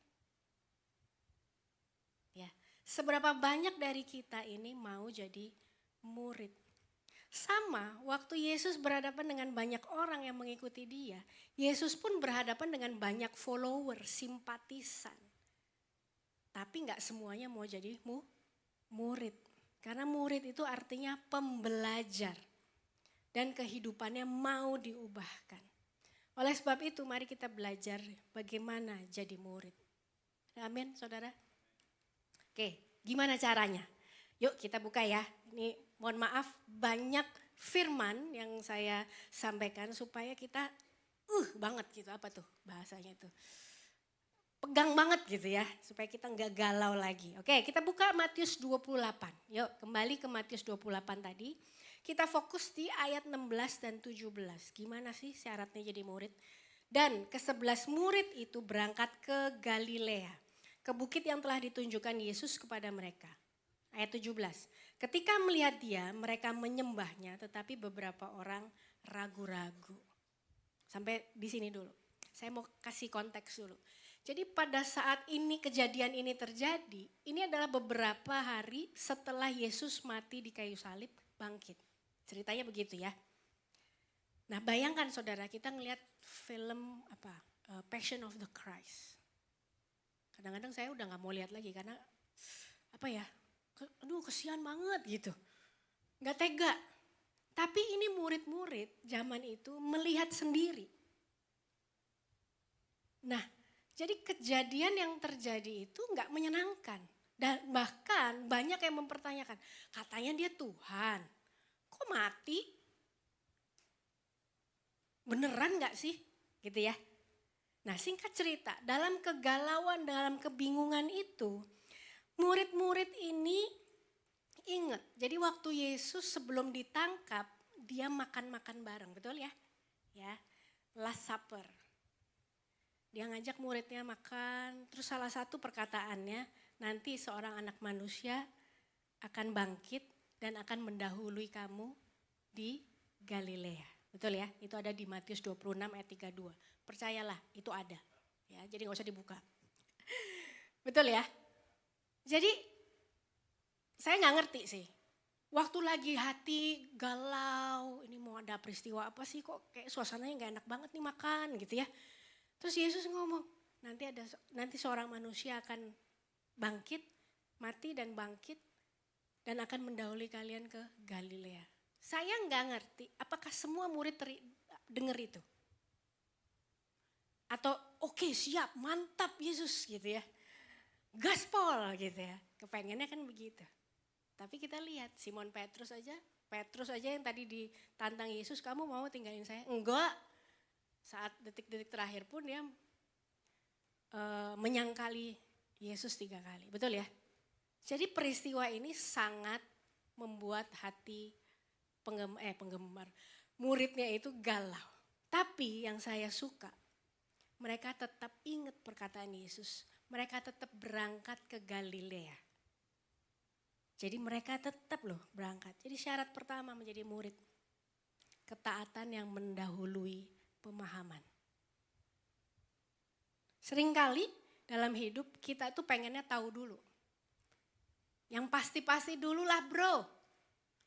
Ya, seberapa banyak dari kita ini mau jadi murid? Sama, waktu Yesus berhadapan dengan banyak orang yang mengikuti dia, Yesus pun berhadapan dengan banyak follower, simpatisan. Tapi nggak semuanya mau jadi murid. Karena murid itu artinya pembelajar. Dan kehidupannya mau diubahkan. Oleh sebab itu mari kita belajar bagaimana jadi murid. Amin saudara? Oke, gimana caranya? Yuk kita buka ya. Ini mohon maaf banyak firman yang saya sampaikan supaya kita banget gitu. Apa tuh bahasanya itu? Pegang banget gitu ya, supaya kita nggak galau lagi. Oke, kita buka Matius 28. Yuk, kembali ke Matius 28 tadi. Kita fokus di ayat 16 dan 17. Gimana sih syaratnya jadi murid? Dan ke-11 murid itu berangkat ke Galilea, ke bukit yang telah ditunjukkan Yesus kepada mereka. Ayat 17. Ketika melihat dia, mereka menyembahnya, tetapi beberapa orang ragu-ragu. Sampai di sini dulu. Saya mau kasih konteks dulu. Jadi pada saat ini kejadian ini terjadi, ini adalah beberapa hari setelah Yesus mati di kayu salib, bangkit. Ceritanya begitu ya. Nah bayangkan saudara, kita ngelihat film Passion of the Christ. Kadang-kadang saya udah gak mau lihat lagi karena aduh kesian banget gitu. Gak tega. Tapi ini murid-murid zaman itu melihat sendiri. Nah, jadi kejadian yang terjadi itu nggak menyenangkan. Dan bahkan banyak yang mempertanyakan, katanya dia Tuhan. Kok mati? Beneran nggak sih? Gitu ya. Nah singkat cerita, dalam kegalauan, dalam kebingungan itu, murid-murid ini ingat. Jadi waktu Yesus sebelum ditangkap, dia makan-makan bareng, betul ya? Ya, Last Supper. Dia ngajak muridnya makan, terus salah satu perkataannya, nanti seorang anak manusia akan bangkit dan akan mendahului kamu di Galilea. Betul ya? Itu ada di Matius 26 ayat 32. Percayalah, itu ada. Ya, jadi gak usah dibuka. Betul ya? Jadi saya gak ngerti sih. Waktu lagi hati galau, ini mau ada peristiwa apa sih kok kayak suasananya gak enak banget nih makan gitu ya. Terus Yesus ngomong, nanti seorang manusia akan bangkit, mati dan bangkit dan akan mendahului kalian ke Galilea. Saya nggak ngerti, apakah semua murid dengar itu? Atau oke, siap, mantap Yesus gitu ya. Gaspol gitu ya, kepengennya kan begitu. Tapi kita lihat Simon Petrus aja yang tadi ditantang Yesus, kamu mau tinggalin saya? Enggak. Saat detik-detik terakhir pun dia menyangkali Yesus 3 kali. Betul ya? Jadi peristiwa ini sangat membuat hati penggemar muridnya itu galau. Tapi yang saya suka, mereka tetap ingat perkataan Yesus. Mereka tetap berangkat ke Galilea. Jadi mereka tetap berangkat. Jadi syarat pertama menjadi murid. Ketaatan yang mendahului pemahaman. Seringkali dalam hidup kita tuh pengennya tahu dulu. Yang pasti-pasti dulu lah bro.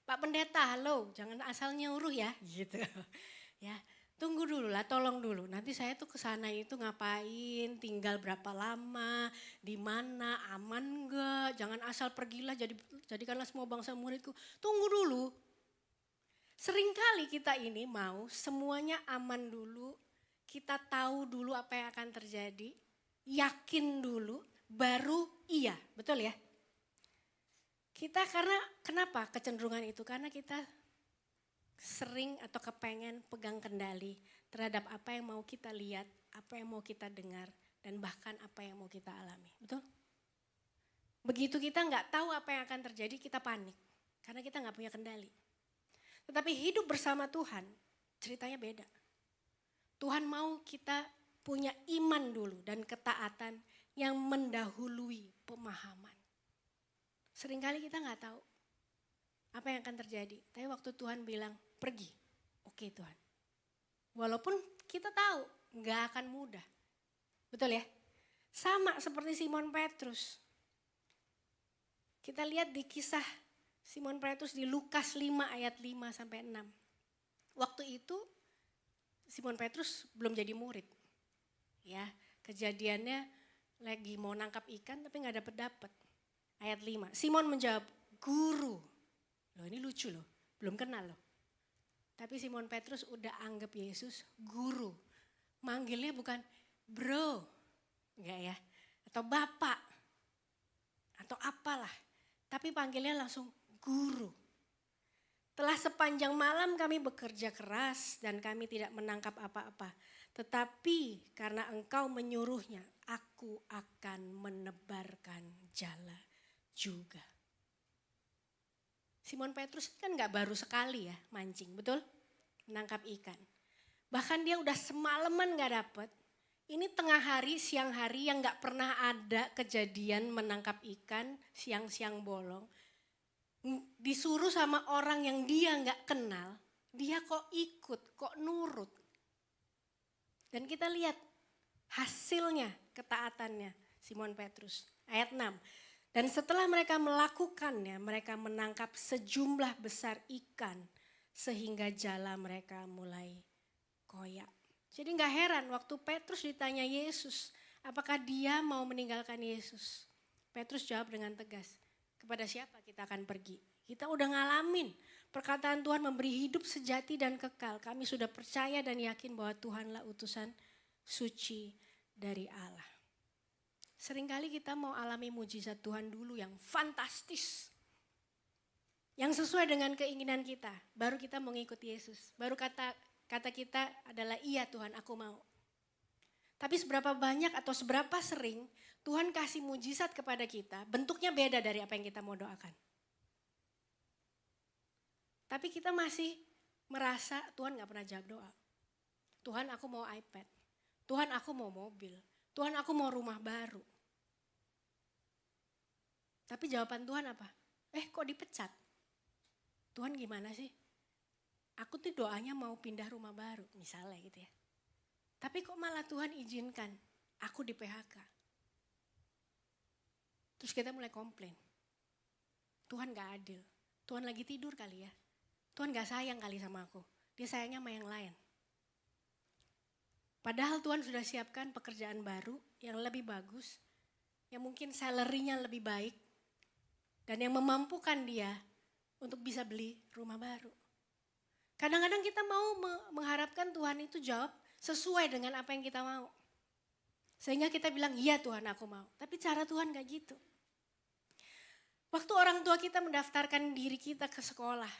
Pak Pendeta, halo, jangan asal nyuruh ya, gitu. Ya, tunggu dulu lah, tolong dulu. Nanti saya tuh kesana itu ngapain, tinggal berapa lama, di mana, aman enggak, jangan asal pergilah, jadikanlah semua bangsa muridku. Tunggu dulu. Seringkali kita ini mau semuanya aman dulu, kita tahu dulu apa yang akan terjadi, yakin dulu, baru iya, betul ya? Kita kenapa kecenderungan itu? Karena kita sering atau kepengen pegang kendali terhadap apa yang mau kita lihat, apa yang mau kita dengar, dan bahkan apa yang mau kita alami, betul? Begitu kita nggak tahu apa yang akan terjadi, kita panik, karena kita nggak punya kendali. Tetapi hidup bersama Tuhan ceritanya beda. Tuhan mau kita punya iman dulu dan ketaatan yang mendahului pemahaman. Seringkali kita nggak tahu apa yang akan terjadi. Tapi waktu Tuhan bilang pergi, oke Tuhan. Walaupun kita tahu nggak akan mudah. Betul ya? Sama seperti Simon Petrus. Kita lihat di kisah Simon Petrus di Lukas 5 ayat 5 sampai 6. Waktu itu Simon Petrus belum jadi murid. Ya, kejadiannya lagi mau nangkap ikan tapi nggak dapet. Ayat 5. Simon menjawab, "Guru." Loh ini lucu loh, belum kenal loh. Tapi Simon Petrus udah anggap Yesus guru. Manggilnya bukan bro, enggak ya, atau bapak, atau apalah. Tapi panggilnya langsung guru. Telah sepanjang malam kami bekerja keras dan kami tidak menangkap apa-apa. Tetapi karena engkau menyuruhnya, aku akan menebarkan jala juga. Simon Petrus kan gak baru sekali ya mancing, betul? Menangkap ikan. Bahkan dia udah semalaman gak dapet. Ini tengah hari, siang hari yang gak pernah ada kejadian menangkap ikan siang-siang bolong. Disuruh sama orang yang dia gak kenal, dia kok ikut, kok nurut. Dan kita lihat hasilnya, ketaatannya Simon Petrus. Ayat 6. Dan setelah mereka melakukannya, mereka menangkap sejumlah besar ikan sehingga jala mereka mulai koyak. Jadi gak heran waktu Petrus ditanya Yesus, apakah dia mau meninggalkan Yesus? Petrus jawab dengan tegas, kepada siapa kita akan pergi? Kita udah ngalamin perkataan Tuhan memberi hidup sejati dan kekal. Kami sudah percaya dan yakin bahwa Tuhanlah utusan suci dari Allah. Seringkali kita mau alami mujizat Tuhan dulu yang fantastis. Yang sesuai dengan keinginan kita. Baru kita mau ngikut Yesus. Baru kata kita adalah iya Tuhan aku mau. Tapi seberapa banyak atau seberapa sering Tuhan kasih mujizat kepada kita. Bentuknya beda dari apa yang kita mau doakan. Tapi kita masih merasa Tuhan gak pernah jawab doa. Tuhan aku mau iPad. Tuhan aku mau mobil. Tuhan aku mau rumah baru. Tapi jawaban Tuhan apa? Kok dipecat? Tuhan gimana sih? Aku tuh doanya mau pindah rumah baru misalnya gitu ya. Tapi kok malah Tuhan izinkan aku di PHK. Terus kita mulai komplain. Tuhan gak adil. Tuhan lagi tidur kali ya. Tuhan gak sayang kali sama aku. Dia sayangnya sama yang lain. Padahal Tuhan sudah siapkan pekerjaan baru yang lebih bagus, yang mungkin salary-nya lebih baik, dan yang memampukan dia untuk bisa beli rumah baru. Kadang-kadang kita mau mengharapkan Tuhan itu jawab sesuai dengan apa yang kita mau. Sehingga kita bilang, iya Tuhan aku mau. Tapi cara Tuhan gak gitu. Waktu orang tua kita mendaftarkan diri kita ke sekolah,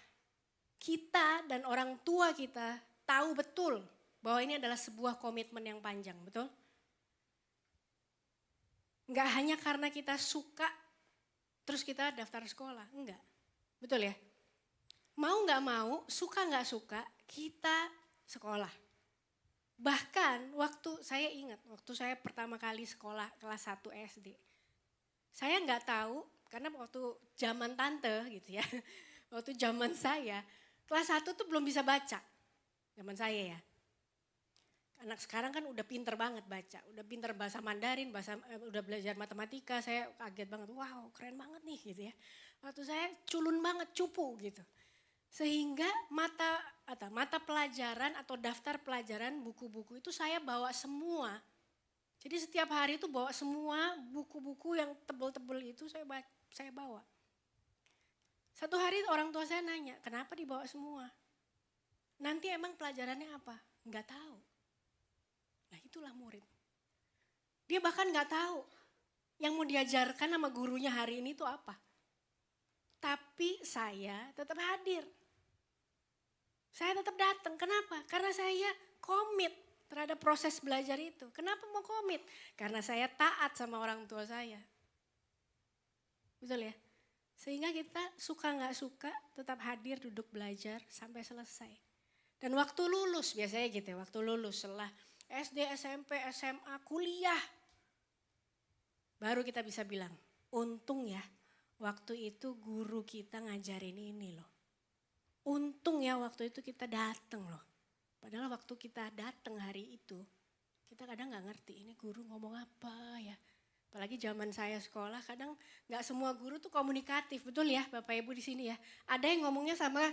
kita dan orang tua kita tahu betul bahwa ini adalah sebuah komitmen yang panjang, betul? Enggak hanya karena kita suka, terus kita daftar sekolah, enggak. Betul ya? Mau gak mau, suka gak suka, kita sekolah. Bahkan waktu saya ingat, waktu saya pertama kali sekolah kelas 1 SD. Saya gak tahu, karena waktu zaman tante gitu ya. Waktu zaman saya, kelas 1 tuh belum bisa baca. Zaman saya ya. Anak sekarang kan udah pinter banget baca, udah pinter bahasa Mandarin, udah belajar matematika, saya kaget banget, wow keren banget nih gitu ya. Waktu saya culun banget, cupu gitu. Sehingga mata pelajaran atau daftar pelajaran buku-buku itu saya bawa semua. Jadi setiap hari itu bawa semua buku-buku yang tebel-tebel itu saya bawa. Satu hari orang tua saya nanya, kenapa dibawa semua? Nanti emang pelajarannya apa? Enggak tahu. Nah itulah murid. Dia bahkan gak tahu yang mau diajarkan sama gurunya hari ini itu apa. Tapi saya tetap hadir. Saya tetap datang. Kenapa? Karena saya komit terhadap proses belajar itu. Kenapa mau komit? Karena saya taat sama orang tua saya. Betul ya? Sehingga kita suka gak suka tetap hadir duduk belajar sampai selesai. Dan waktu lulus biasanya gitu ya, waktu lulus setelah SD, SMP, SMA, kuliah. Baru kita bisa bilang, untung ya waktu itu guru kita ngajarin ini loh. Untung ya waktu itu kita datang loh. Padahal waktu kita datang hari itu, kita kadang gak ngerti ini guru ngomong apa ya. Apalagi zaman saya sekolah kadang gak semua guru tuh komunikatif, betul ya Bapak Ibu di sini ya. Ada yang ngomongnya sama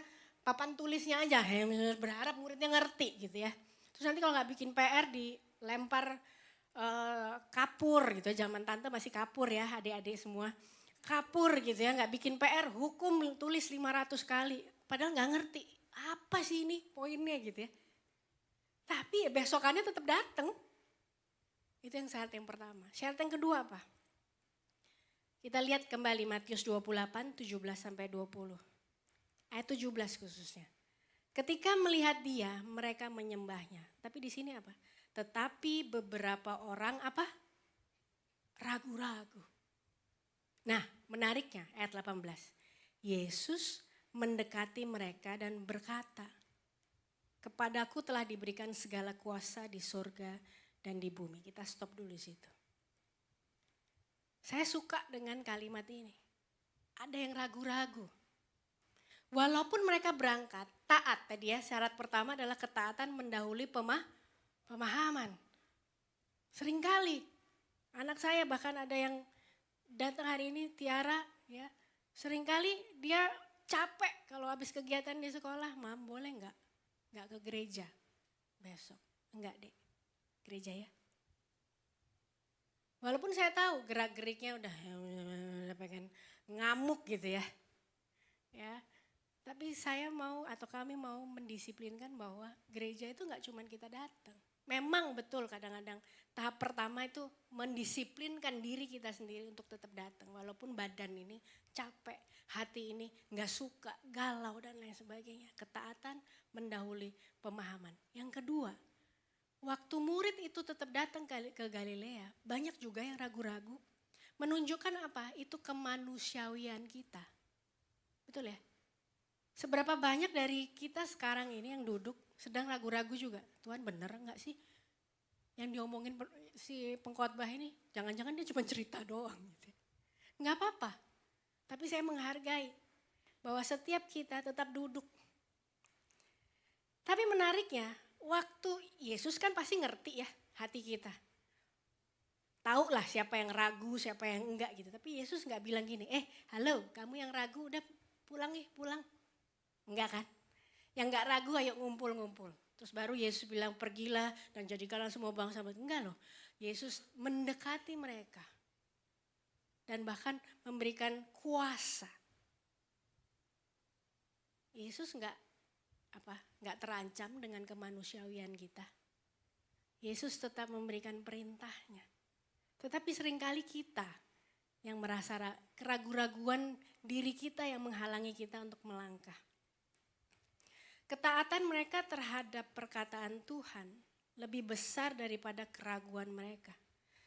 papan tulisnya aja, yang berharap muridnya ngerti gitu ya. Terus nanti kalau gak bikin PR dilempar kapur gitu, zaman tante masih kapur ya adik-adik semua. Kapur gitu ya, gak bikin PR, hukum tulis 500 kali. Padahal gak ngerti, apa sih ini poinnya gitu ya. Tapi besokannya tetap datang. Itu yang syarat yang pertama. Syarat yang kedua apa? Kita lihat kembali Matius 28, 17 sampai 20. Ayat 17 khususnya. Ketika melihat dia, mereka menyembahnya. Tapi di sini apa? Tetapi beberapa orang apa? Ragu-ragu. Nah, menariknya ayat 18. Yesus mendekati mereka dan berkata, kepadaku telah diberikan segala kuasa di surga dan di bumi. Kita stop dulu di situ. Saya suka dengan kalimat ini. Ada yang ragu-ragu. Walaupun mereka berangkat, taat tadi ya, syarat pertama adalah ketaatan mendahului pemahaman. Seringkali anak saya bahkan ada yang datang hari ini, Tiara ya, seringkali dia capek kalau habis kegiatan di sekolah, Mam boleh nggak ke gereja besok? Enggak deh, gereja ya. Walaupun saya tahu gerak-geriknya udah pengen ngamuk gitu ya. Ya, tapi saya mau atau kami mau mendisiplinkan bahwa gereja itu nggak cuma kita datang. Memang betul kadang-kadang tahap pertama itu mendisiplinkan diri kita sendiri untuk tetap datang. Walaupun badan ini capek, hati ini nggak suka, galau dan lain sebagainya. Ketaatan mendahului pemahaman. Yang kedua, waktu murid itu tetap datang ke Galilea, banyak juga yang ragu-ragu. Menunjukkan apa? Itu kemanusiawian kita. Betul ya? Seberapa banyak dari kita sekarang ini yang duduk sedang ragu-ragu juga. Tuhan bener enggak sih yang diomongin si pengkhotbah ini? Jangan-jangan dia cuma cerita doang gitu. Enggak apa-apa. Tapi saya menghargai bahwa setiap kita tetap duduk. Tapi menariknya, waktu Yesus kan pasti ngerti ya hati kita. Tahu lah siapa yang ragu, siapa yang enggak gitu. Tapi Yesus enggak bilang gini, halo kamu yang ragu udah pulang pulang. Enggak kan? Yang enggak ragu ayo ngumpul-ngumpul. Terus baru Yesus bilang pergilah dan jadikanlah semua bangsa. Enggak loh, Yesus mendekati mereka. Dan bahkan memberikan kuasa. Yesus enggak terancam dengan kemanusiawian kita. Yesus tetap memberikan perintahnya. Tetapi seringkali kita yang merasa keraguan-raguan diri kita yang menghalangi kita untuk melangkah. Ketaatan mereka terhadap perkataan Tuhan lebih besar daripada keraguan mereka.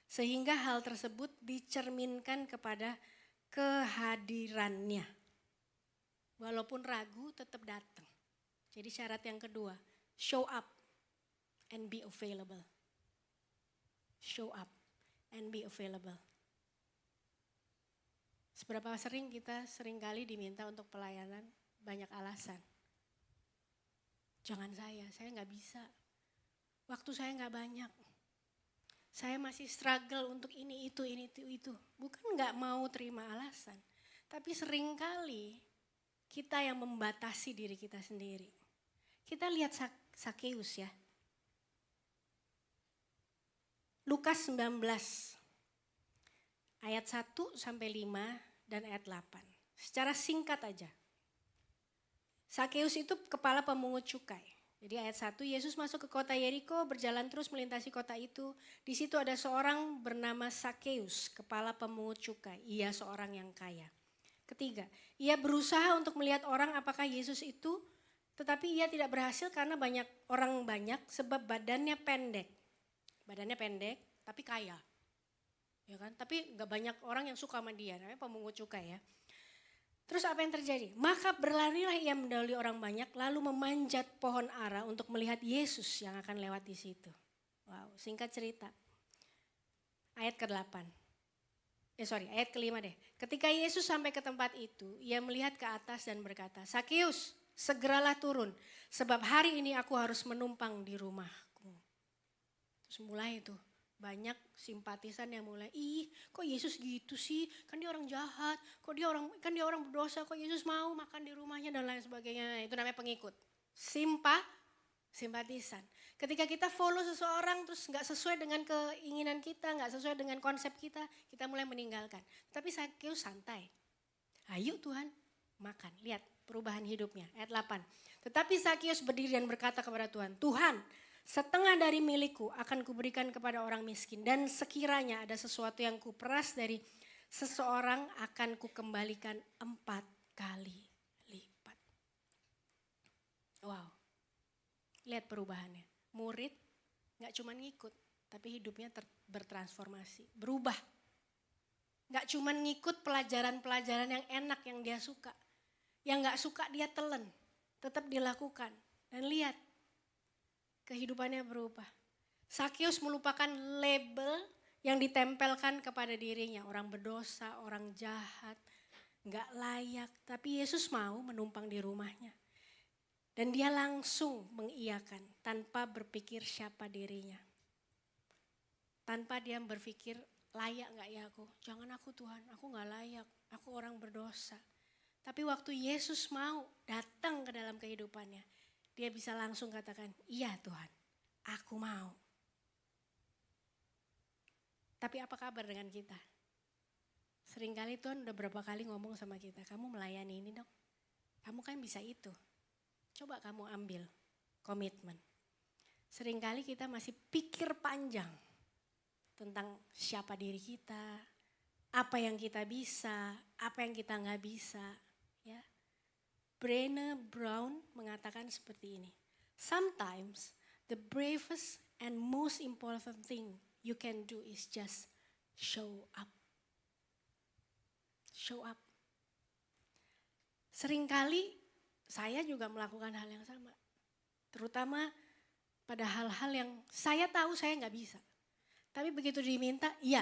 Sehingga hal tersebut dicerminkan kepada kehadirannya. Walaupun ragu tetap datang. Jadi syarat yang kedua, show up and be available. Show up and be available. Seberapa sering kita seringkali diminta untuk pelayanan, banyak alasan. Jangan saya nggak bisa. Waktu saya nggak banyak. Saya masih struggle untuk ini, itu. Bukan nggak mau terima alasan. Tapi seringkali kita yang membatasi diri kita sendiri. Kita lihat Sakeus ya. Lukas 19 ayat 1 sampai 5 dan ayat 8. Secara singkat aja. Sakeus itu kepala pemungut cukai. Jadi ayat 1, Yesus masuk ke kota Yeriko, berjalan terus melintasi kota itu. Di situ ada seorang bernama Sakeus, kepala pemungut cukai. Ia seorang yang kaya. Ketiga, ia berusaha untuk melihat orang apakah Yesus itu, tetapi ia tidak berhasil karena orang banyak sebab badannya pendek. Badannya pendek tapi kaya. Ya kan? Tapi gak banyak orang yang suka sama dia, namanya pemungut cukai ya. Terus apa yang terjadi? Maka berlarilah ia mendahului orang banyak lalu memanjat pohon ara untuk melihat Yesus yang akan lewat di situ. Wow, singkat cerita. Ayat ke-8. Ayat ke-5 deh. Ketika Yesus sampai ke tempat itu, ia melihat ke atas dan berkata, Sakeus, segeralah turun, sebab hari ini aku harus menumpang di rumahku. Terus mulai itu, banyak simpatisan yang mulai, ih kok Yesus gitu sih, kan dia orang jahat, kan dia orang berdosa, kok Yesus mau makan di rumahnya dan lain sebagainya. Itu namanya pengikut. Simpatisan. Ketika kita follow seseorang terus gak sesuai dengan keinginan kita, gak sesuai dengan konsep kita mulai meninggalkan. Tapi Sakeus santai. Ayo Tuhan, makan. Lihat perubahan hidupnya. Ayat 8. Tetapi Sakeus berdiri dan berkata kepada Tuhan, Tuhan, setengah dari milikku akan kuberikan kepada orang miskin. Dan sekiranya ada sesuatu yang kuperas dari seseorang akan kukembalikan 4 kali lipat. Wow. Lihat perubahannya. Murid gak cuma ngikut, tapi hidupnya bertransformasi, berubah. Gak cuma ngikut pelajaran-pelajaran yang enak yang dia suka. Yang gak suka dia telan, tetap dilakukan. Dan lihat, kehidupannya berubah. Sakeus melupakan label yang ditempelkan kepada dirinya. Orang berdosa, orang jahat, gak layak. Tapi Yesus mau menumpang di rumahnya. Dan dia langsung mengiyakan tanpa berpikir siapa dirinya. Tanpa dia berpikir layak gak ya aku? Jangan aku Tuhan, aku gak layak, aku orang berdosa. Tapi waktu Yesus mau datang ke dalam kehidupannya, dia bisa langsung katakan, iya Tuhan, aku mau. Tapi apa kabar dengan kita? Seringkali Tuhan udah berapa kali ngomong sama kita, kamu melayani ini dong, kamu kan bisa itu. Coba kamu ambil komitmen. Seringkali kita masih pikir panjang tentang siapa diri kita, apa yang kita bisa, apa yang kita nggak bisa. Ya. Brené Brown mengatakan seperti ini. Sometimes the bravest and most important thing you can do is just show up. Show up. Seringkali saya juga melakukan hal yang sama. Terutama pada hal-hal yang saya tahu saya nggak bisa. Tapi begitu diminta, iya.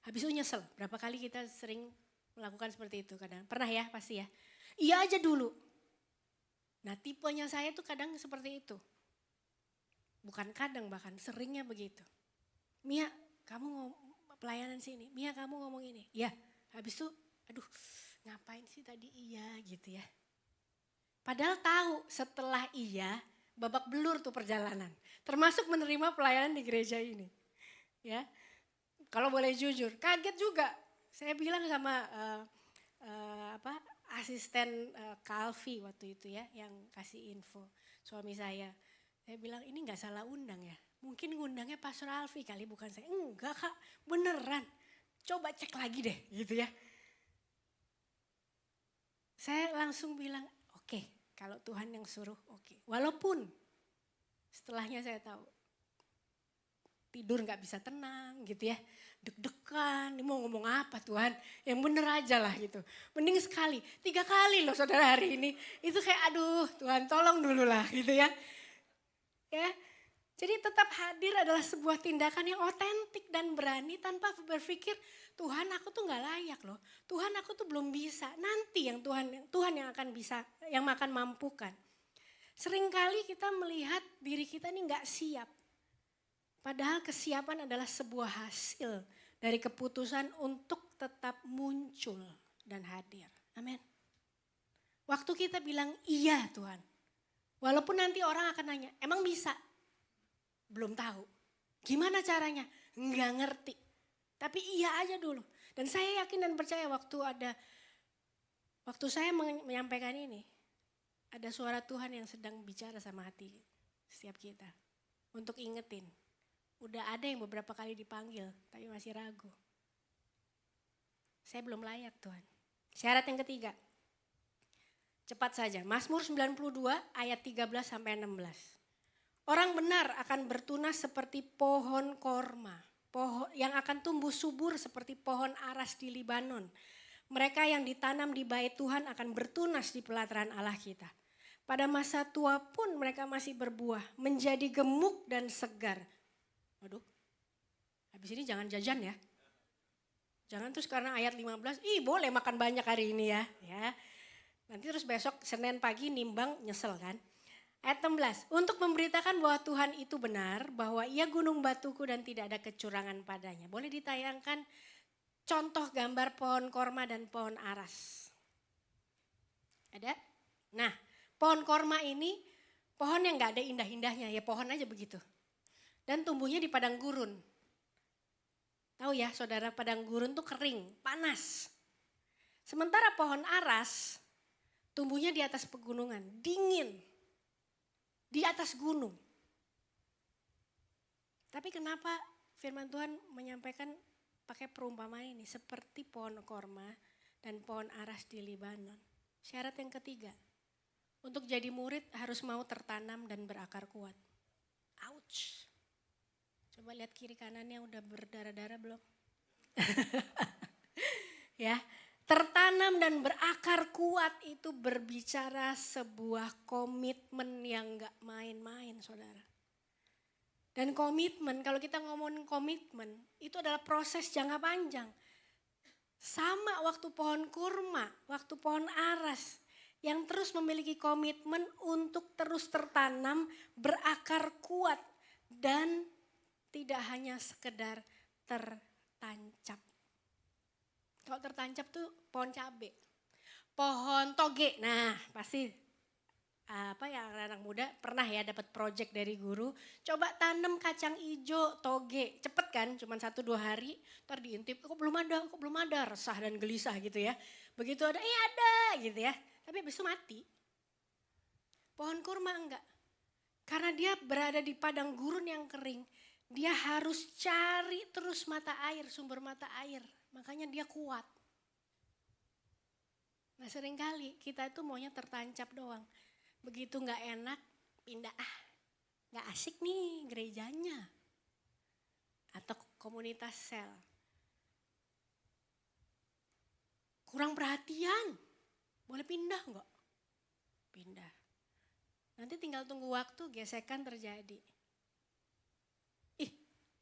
Habis itu nyesel. Berapa kali kita sering melakukan seperti itu kadang. Pernah ya pasti ya. Iya aja dulu. Nah tipenya saya tuh kadang seperti itu. Bukan kadang bahkan seringnya begitu. Mia kamu pelayanan sini. Mia kamu ngomong ini. Ya habis itu aduh ngapain sih tadi iya gitu ya. Padahal tahu setelah iya babak belur tuh perjalanan. Termasuk menerima pelayanan di gereja ini. Ya, kalau boleh jujur kaget juga. Saya bilang sama asisten Kalvi waktu itu ya yang kasih info suami saya. Saya bilang ini gak salah undang ya. Mungkin ngundangnya Pastor Alfi kali bukan saya. Enggak Kak, beneran. Coba cek lagi deh gitu ya. Saya langsung bilang oke, kalau Tuhan yang suruh oke. Walaupun setelahnya saya tahu tidur gak bisa tenang gitu ya. Deg-degan, mau ngomong apa Tuhan? Yang bener aja lah gitu. Mending sekali, 3 kali loh saudara hari ini. Itu kayak aduh Tuhan tolong dulu lah gitu ya. Ya, jadi tetap hadir adalah sebuah tindakan yang otentik dan berani tanpa berpikir Tuhan aku tuh gak layak loh. Tuhan aku tuh belum bisa. Nanti yang Tuhan yang akan bisa, yang akan mampukan. Seringkali kita melihat diri kita ini gak siap. Padahal kesiapan adalah sebuah hasil dari keputusan untuk tetap muncul dan hadir. Amin. Waktu kita bilang iya Tuhan. Walaupun nanti orang akan nanya, emang bisa? Belum tahu. Gimana caranya? Enggak ngerti. Tapi iya aja dulu. Dan saya yakin dan percaya waktu saya menyampaikan ini, ada suara Tuhan yang sedang bicara sama hati setiap kita. Untuk ingetin. Udah ada yang beberapa kali dipanggil, tapi masih ragu. Saya belum layak Tuhan. Syarat yang ketiga. Cepat saja, Mazmur 92 ayat 13 sampai 16. Orang benar akan bertunas seperti pohon korma, pohon yang akan tumbuh subur seperti pohon aras di Libanon. Mereka yang ditanam di bait Tuhan akan bertunas di pelataran Allah kita. Pada masa tua pun mereka masih berbuah, menjadi gemuk dan segar. Waduh, habis ini jangan jajan ya. Jangan terus karena ayat 15, boleh makan banyak hari ini ya. Nanti terus besok Senin pagi nimbang nyesel kan. Ayat 16, untuk memberitakan bahwa Tuhan itu benar, bahwa ia gunung batuku dan tidak ada kecurangan padanya. Boleh ditayangkan contoh gambar pohon korma dan pohon aras. Ada? Nah, pohon korma ini pohon yang gak ada indah-indahnya, ya pohon aja begitu. Dan tumbuhnya di padang gurun. Tahu ya saudara, padang gurun tuh kering, panas. Sementara pohon aras tumbuhnya di atas pegunungan, dingin. Di atas gunung. Tapi kenapa firman Tuhan menyampaikan pakai perumpamaan ini? Seperti pohon korma dan pohon aras di Libanon. Syarat yang ketiga, untuk jadi murid harus mau tertanam dan berakar kuat. Ouch. Coba lihat kiri kanannya udah berdarah-darah belum? Ya, tertanam dan berakar kuat itu berbicara sebuah komitmen yang gak main-main saudara. Dan komitmen, kalau kita ngomongin komitmen, itu adalah proses jangka panjang. Sama waktu pohon kurma, waktu pohon aras, yang terus memiliki komitmen untuk terus tertanam, berakar kuat, dan tidak hanya sekedar tertancap. Kalau tertancap tuh pohon cabai, pohon toge. Nah pasti yang anak muda pernah ya dapat project dari guru. Coba tanam kacang ijo toge, cepet kan? Cuman 1-2 hari, ntar diintip. Kok belum ada, resah dan gelisah gitu ya. Begitu ada, ada gitu ya. Tapi habis itu mati. Pohon kurma enggak, karena dia berada di padang gurun yang kering. Dia harus cari terus mata air, sumber mata air. Makanya dia kuat. Nah seringkali kita itu maunya tertancap doang. Begitu gak enak, pindah. Gak asik nih gerejanya. Atau komunitas sel. Kurang perhatian. Boleh pindah gak? Pindah. Nanti tinggal tunggu waktu, gesekan terjadi.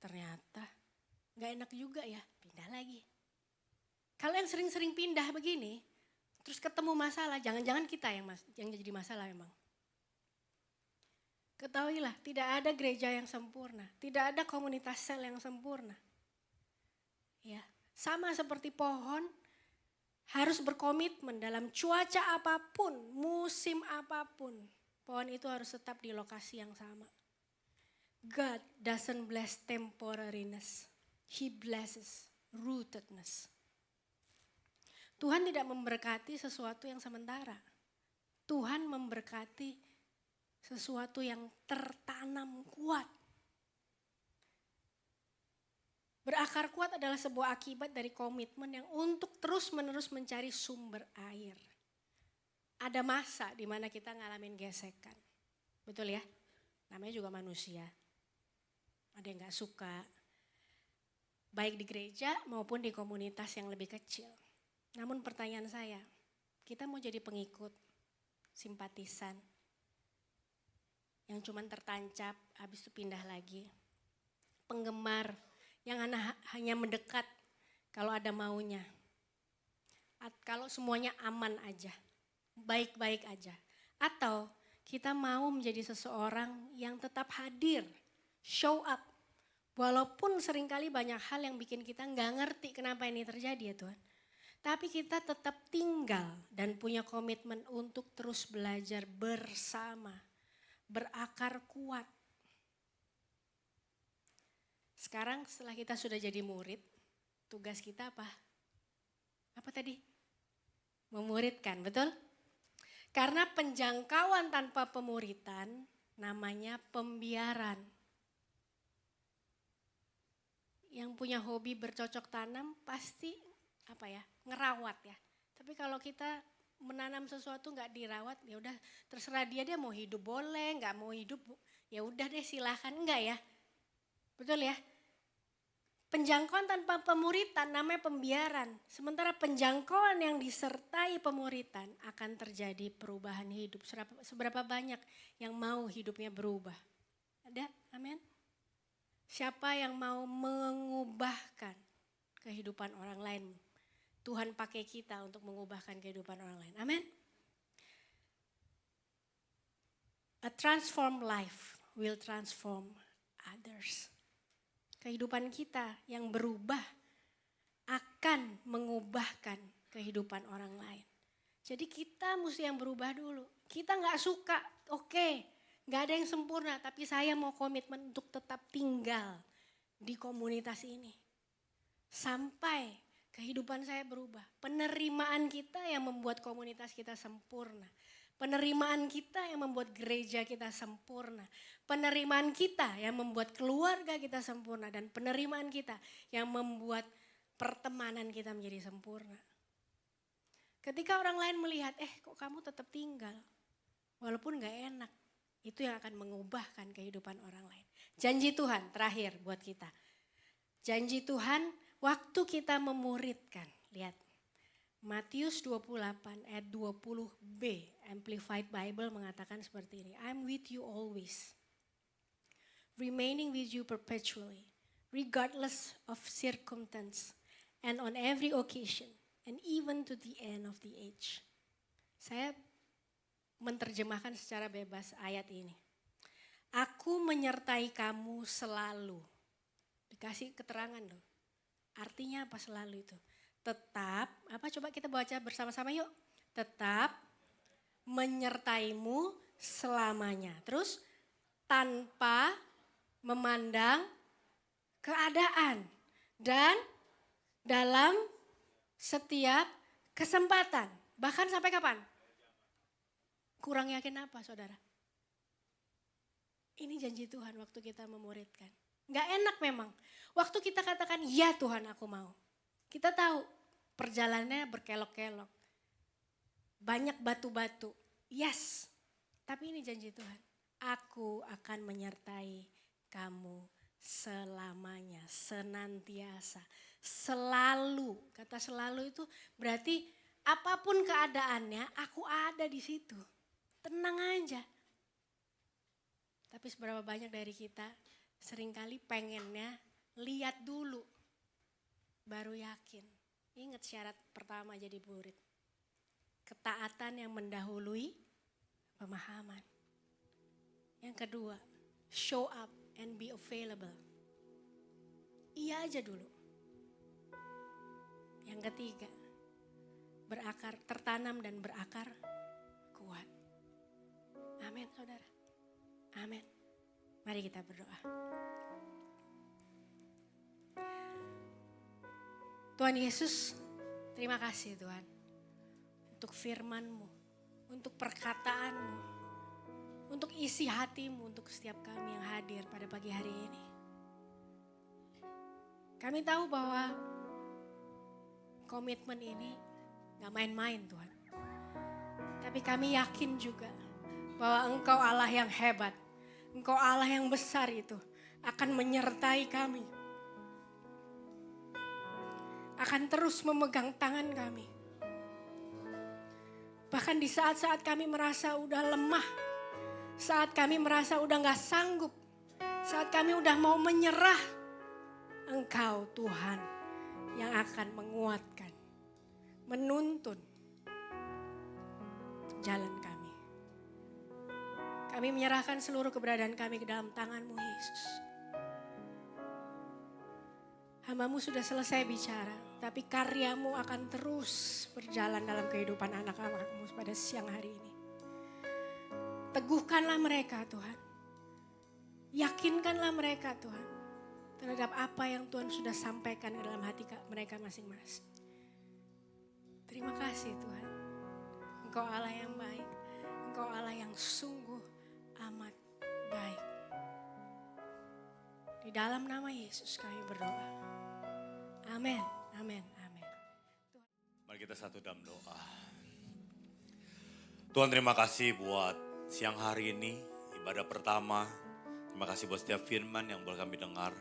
Ternyata gak enak juga ya, pindah lagi. Kalau yang sering-sering pindah begini, terus ketemu masalah, jangan-jangan kita yang jadi masalah memang. Ketahuilah, tidak ada gereja yang sempurna, tidak ada komunitas sel yang sempurna. Ya, sama seperti pohon, harus berkomitmen dalam cuaca apapun, musim apapun. Pohon itu harus tetap di lokasi yang sama. God doesn't bless temporariness. He blesses rootedness. Tuhan tidak memberkati sesuatu yang sementara. Tuhan memberkati sesuatu yang tertanam kuat. Berakar kuat adalah sebuah akibat dari komitmen yang untuk terus-menerus mencari sumber air. Ada masa di mana kita ngalamin gesekan. Betul ya? Namanya juga manusia. Ada yang gak suka, baik di gereja maupun di komunitas yang lebih kecil. Namun pertanyaan saya, kita mau jadi pengikut, simpatisan, yang cuman tertancap, habis itu pindah lagi. Penggemar, yang hanya mendekat kalau ada maunya. Kalau semuanya aman aja, baik-baik aja. Atau kita mau menjadi seseorang yang tetap hadir, show up. Walaupun seringkali banyak hal yang bikin kita gak ngerti kenapa ini terjadi ya Tuhan. Tapi kita tetap tinggal dan punya komitmen untuk terus belajar bersama. Berakar kuat. Sekarang setelah kita sudah jadi murid, tugas kita apa? Apa tadi? Memuridkan, betul? Karena penjangkauan tanpa pemuritan namanya pembiaran. Yang punya hobi bercocok tanam pasti ngerawat ya. Tapi kalau kita menanam sesuatu nggak dirawat, ya udah terserah dia mau hidup boleh, nggak mau hidup ya udah deh silahkan, enggak ya. Betul ya? Penjangkauan tanpa pemuritan namanya pembiaran. Sementara penjangkauan yang disertai pemuritan akan terjadi perubahan hidup. Seberapa banyak yang mau hidupnya berubah? Ada? Amin. Siapa yang mau mengubahkan kehidupan orang lain? Tuhan pakai kita untuk mengubahkan kehidupan orang lain. Amin. A transformed life will transform others. Kehidupan kita yang berubah akan mengubahkan kehidupan orang lain. Jadi kita mesti yang berubah dulu. Kita gak suka, oke, gak ada yang sempurna. Tapi saya mau komitmen untuk tetap tinggal di komunitas ini. Sampai kehidupan saya berubah. Penerimaan kita yang membuat komunitas kita sempurna. Penerimaan kita yang membuat gereja kita sempurna. Penerimaan kita yang membuat keluarga kita sempurna. Dan penerimaan kita yang membuat pertemanan kita menjadi sempurna. Ketika orang lain melihat, kok kamu tetap tinggal. Walaupun gak enak. Itu yang akan mengubahkan kehidupan orang lain. Janji Tuhan terakhir buat kita. Janji Tuhan waktu kita memuridkan. Lihat. Matius 28 ayat 20b, Amplified Bible mengatakan seperti ini. I'm with you always, remaining with you perpetually, regardless of circumstance, and on every occasion, and even to the end of the age. Saya menerjemahkan secara bebas ayat ini. Aku menyertai kamu selalu. Dikasih keterangan loh. Artinya apa selalu itu? Tetap, apa coba kita baca bersama-sama yuk. Tetap menyertaimu selamanya. Terus tanpa memandang keadaan. Dan dalam setiap kesempatan. Bahkan sampai kapan? Kurang yakin apa saudara? Ini janji Tuhan waktu kita memuridkan. Gak enak memang. Waktu kita katakan ya Tuhan aku mau. Kita tahu perjalanannya berkelok-kelok. Banyak batu-batu. Yes. Tapi ini janji Tuhan. Aku akan menyertai kamu selamanya. Senantiasa. Selalu. Kata selalu itu berarti apapun keadaannya aku ada di situ. Tenang aja. Tapi seberapa banyak dari kita seringkali pengennya lihat dulu. Baru yakin. Ingat syarat pertama jadi murid. Ketaatan yang mendahului pemahaman. Yang kedua, show up and be available. Iya aja dulu. Yang ketiga, berakar, tertanam dan berakar kuat. Amin saudara. Amin. Mari kita berdoa. Tuhan Yesus, terima kasih Tuhan. Untuk firman-Mu, untuk perkataan-Mu, untuk isi hati-Mu, untuk setiap kami yang hadir pada pagi hari ini. Kami tahu bahwa komitmen ini gak main-main Tuhan. Tapi kami yakin juga bahwa Engkau Allah yang hebat, Engkau Allah yang besar itu akan menyertai kami. Akan terus memegang tangan kami. Bahkan di saat-saat kami merasa udah lemah. Saat kami merasa udah gak sanggup. Saat kami udah mau menyerah. Engkau Tuhan yang akan menguatkan. Menuntun jalan kami. Kami menyerahkan seluruh keberadaan kami ke dalam tangan-Mu Yesus. Hamba-Mu sudah selesai bicara, tapi karya-Mu akan terus berjalan dalam kehidupan anak-anak-Mu pada siang hari ini. Teguhkanlah mereka Tuhan. Yakinkanlah mereka Tuhan. Terhadap apa yang Tuhan sudah sampaikan dalam hati mereka masing-masing. Terima kasih Tuhan. Engkau Allah yang baik. Engkau Allah yang sungguh amat baik. Di dalam nama Yesus kami berdoa. Amin, amin, amin. Mari kita satu dalam doa. Tuhan terima kasih buat siang hari ini, ibadah pertama. Terima kasih buat setiap firman yang boleh kami dengar.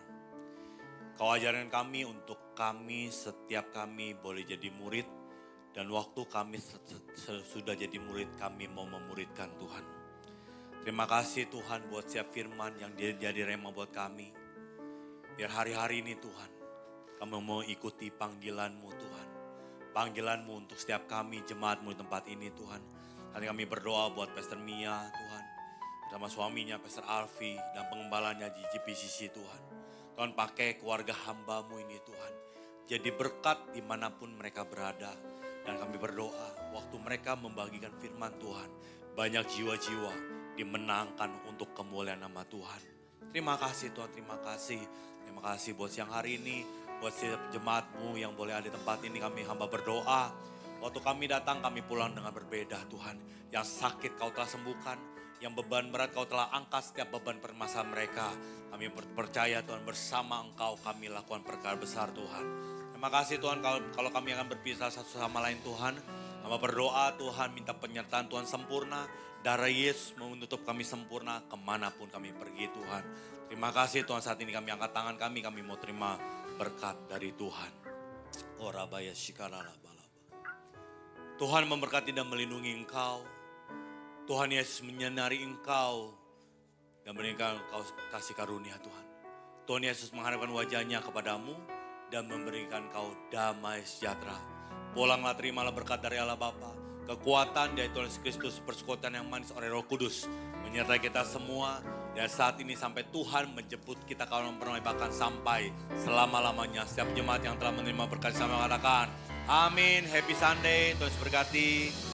Kau ajarkan kami untuk kami, setiap kami boleh jadi murid. Dan waktu kami sudah jadi murid, kami mau memuridkan Tuhan. Terima kasih Tuhan buat setiap firman yang jadi rema buat kami. Biar hari-hari ini Tuhan, kami mau ikuti panggilan-Mu Tuhan. Panggilan-Mu untuk setiap kami, jemaat-Mu di tempat ini Tuhan. Hari kami berdoa buat Pastor Mia Tuhan. Bersama suaminya Pastor Alfi dan pengembalanya di GPCC Tuhan. Tuhan pakai keluarga hamba-Mu ini Tuhan. Jadi berkat dimanapun mereka berada. Dan kami berdoa waktu mereka membagikan firman Tuhan. Banyak jiwa-jiwa dimenangkan untuk kemuliaan nama Tuhan. Terima kasih Tuhan, terima kasih. Terima kasih buat siang hari ini. Buat setiap jemaat-Mu yang boleh ada di tempat ini, kami hamba berdoa. Waktu kami datang, kami pulang dengan berbeda Tuhan. Yang sakit Kau telah sembuhkan. Yang beban berat Kau telah angkat setiap beban permasalahan mereka. Kami percaya Tuhan, bersama Engkau kami lakukan perkara besar Tuhan. Terima kasih Tuhan kalau kami akan berpisah satu sama lain Tuhan. Hamba berdoa Tuhan, minta penyertaan Tuhan sempurna. Darah Yesus menutup kami sempurna kemanapun kami pergi Tuhan. Terima kasih Tuhan, saat ini kami angkat tangan kami mau terima berkat dari Tuhan. Orabaya shikarala balaba. Tuhan memberkati dan melindungi Engkau. Tuhan Yesus menyinari Engkau dan memberikan Engkau kasih karunia Tuhan. Tuhan Yesus mengharapkan wajahnya kepadamu dan memberikan Engkau damai sejahtera. Pulanglah, terimalah berkat dari Allah Bapa. Kekuatan dari Tuhan Yesus Kristus, persekutuan yang manis oleh Roh Kudus menyertai kita semua. Dan saat ini sampai Tuhan menjemput kita kalau memperoleh bahkan sampai selama-lamanya. Setiap jemaat yang telah menerima berkat sama katakan amin. Happy Sunday, Tuhan Yesus berkati.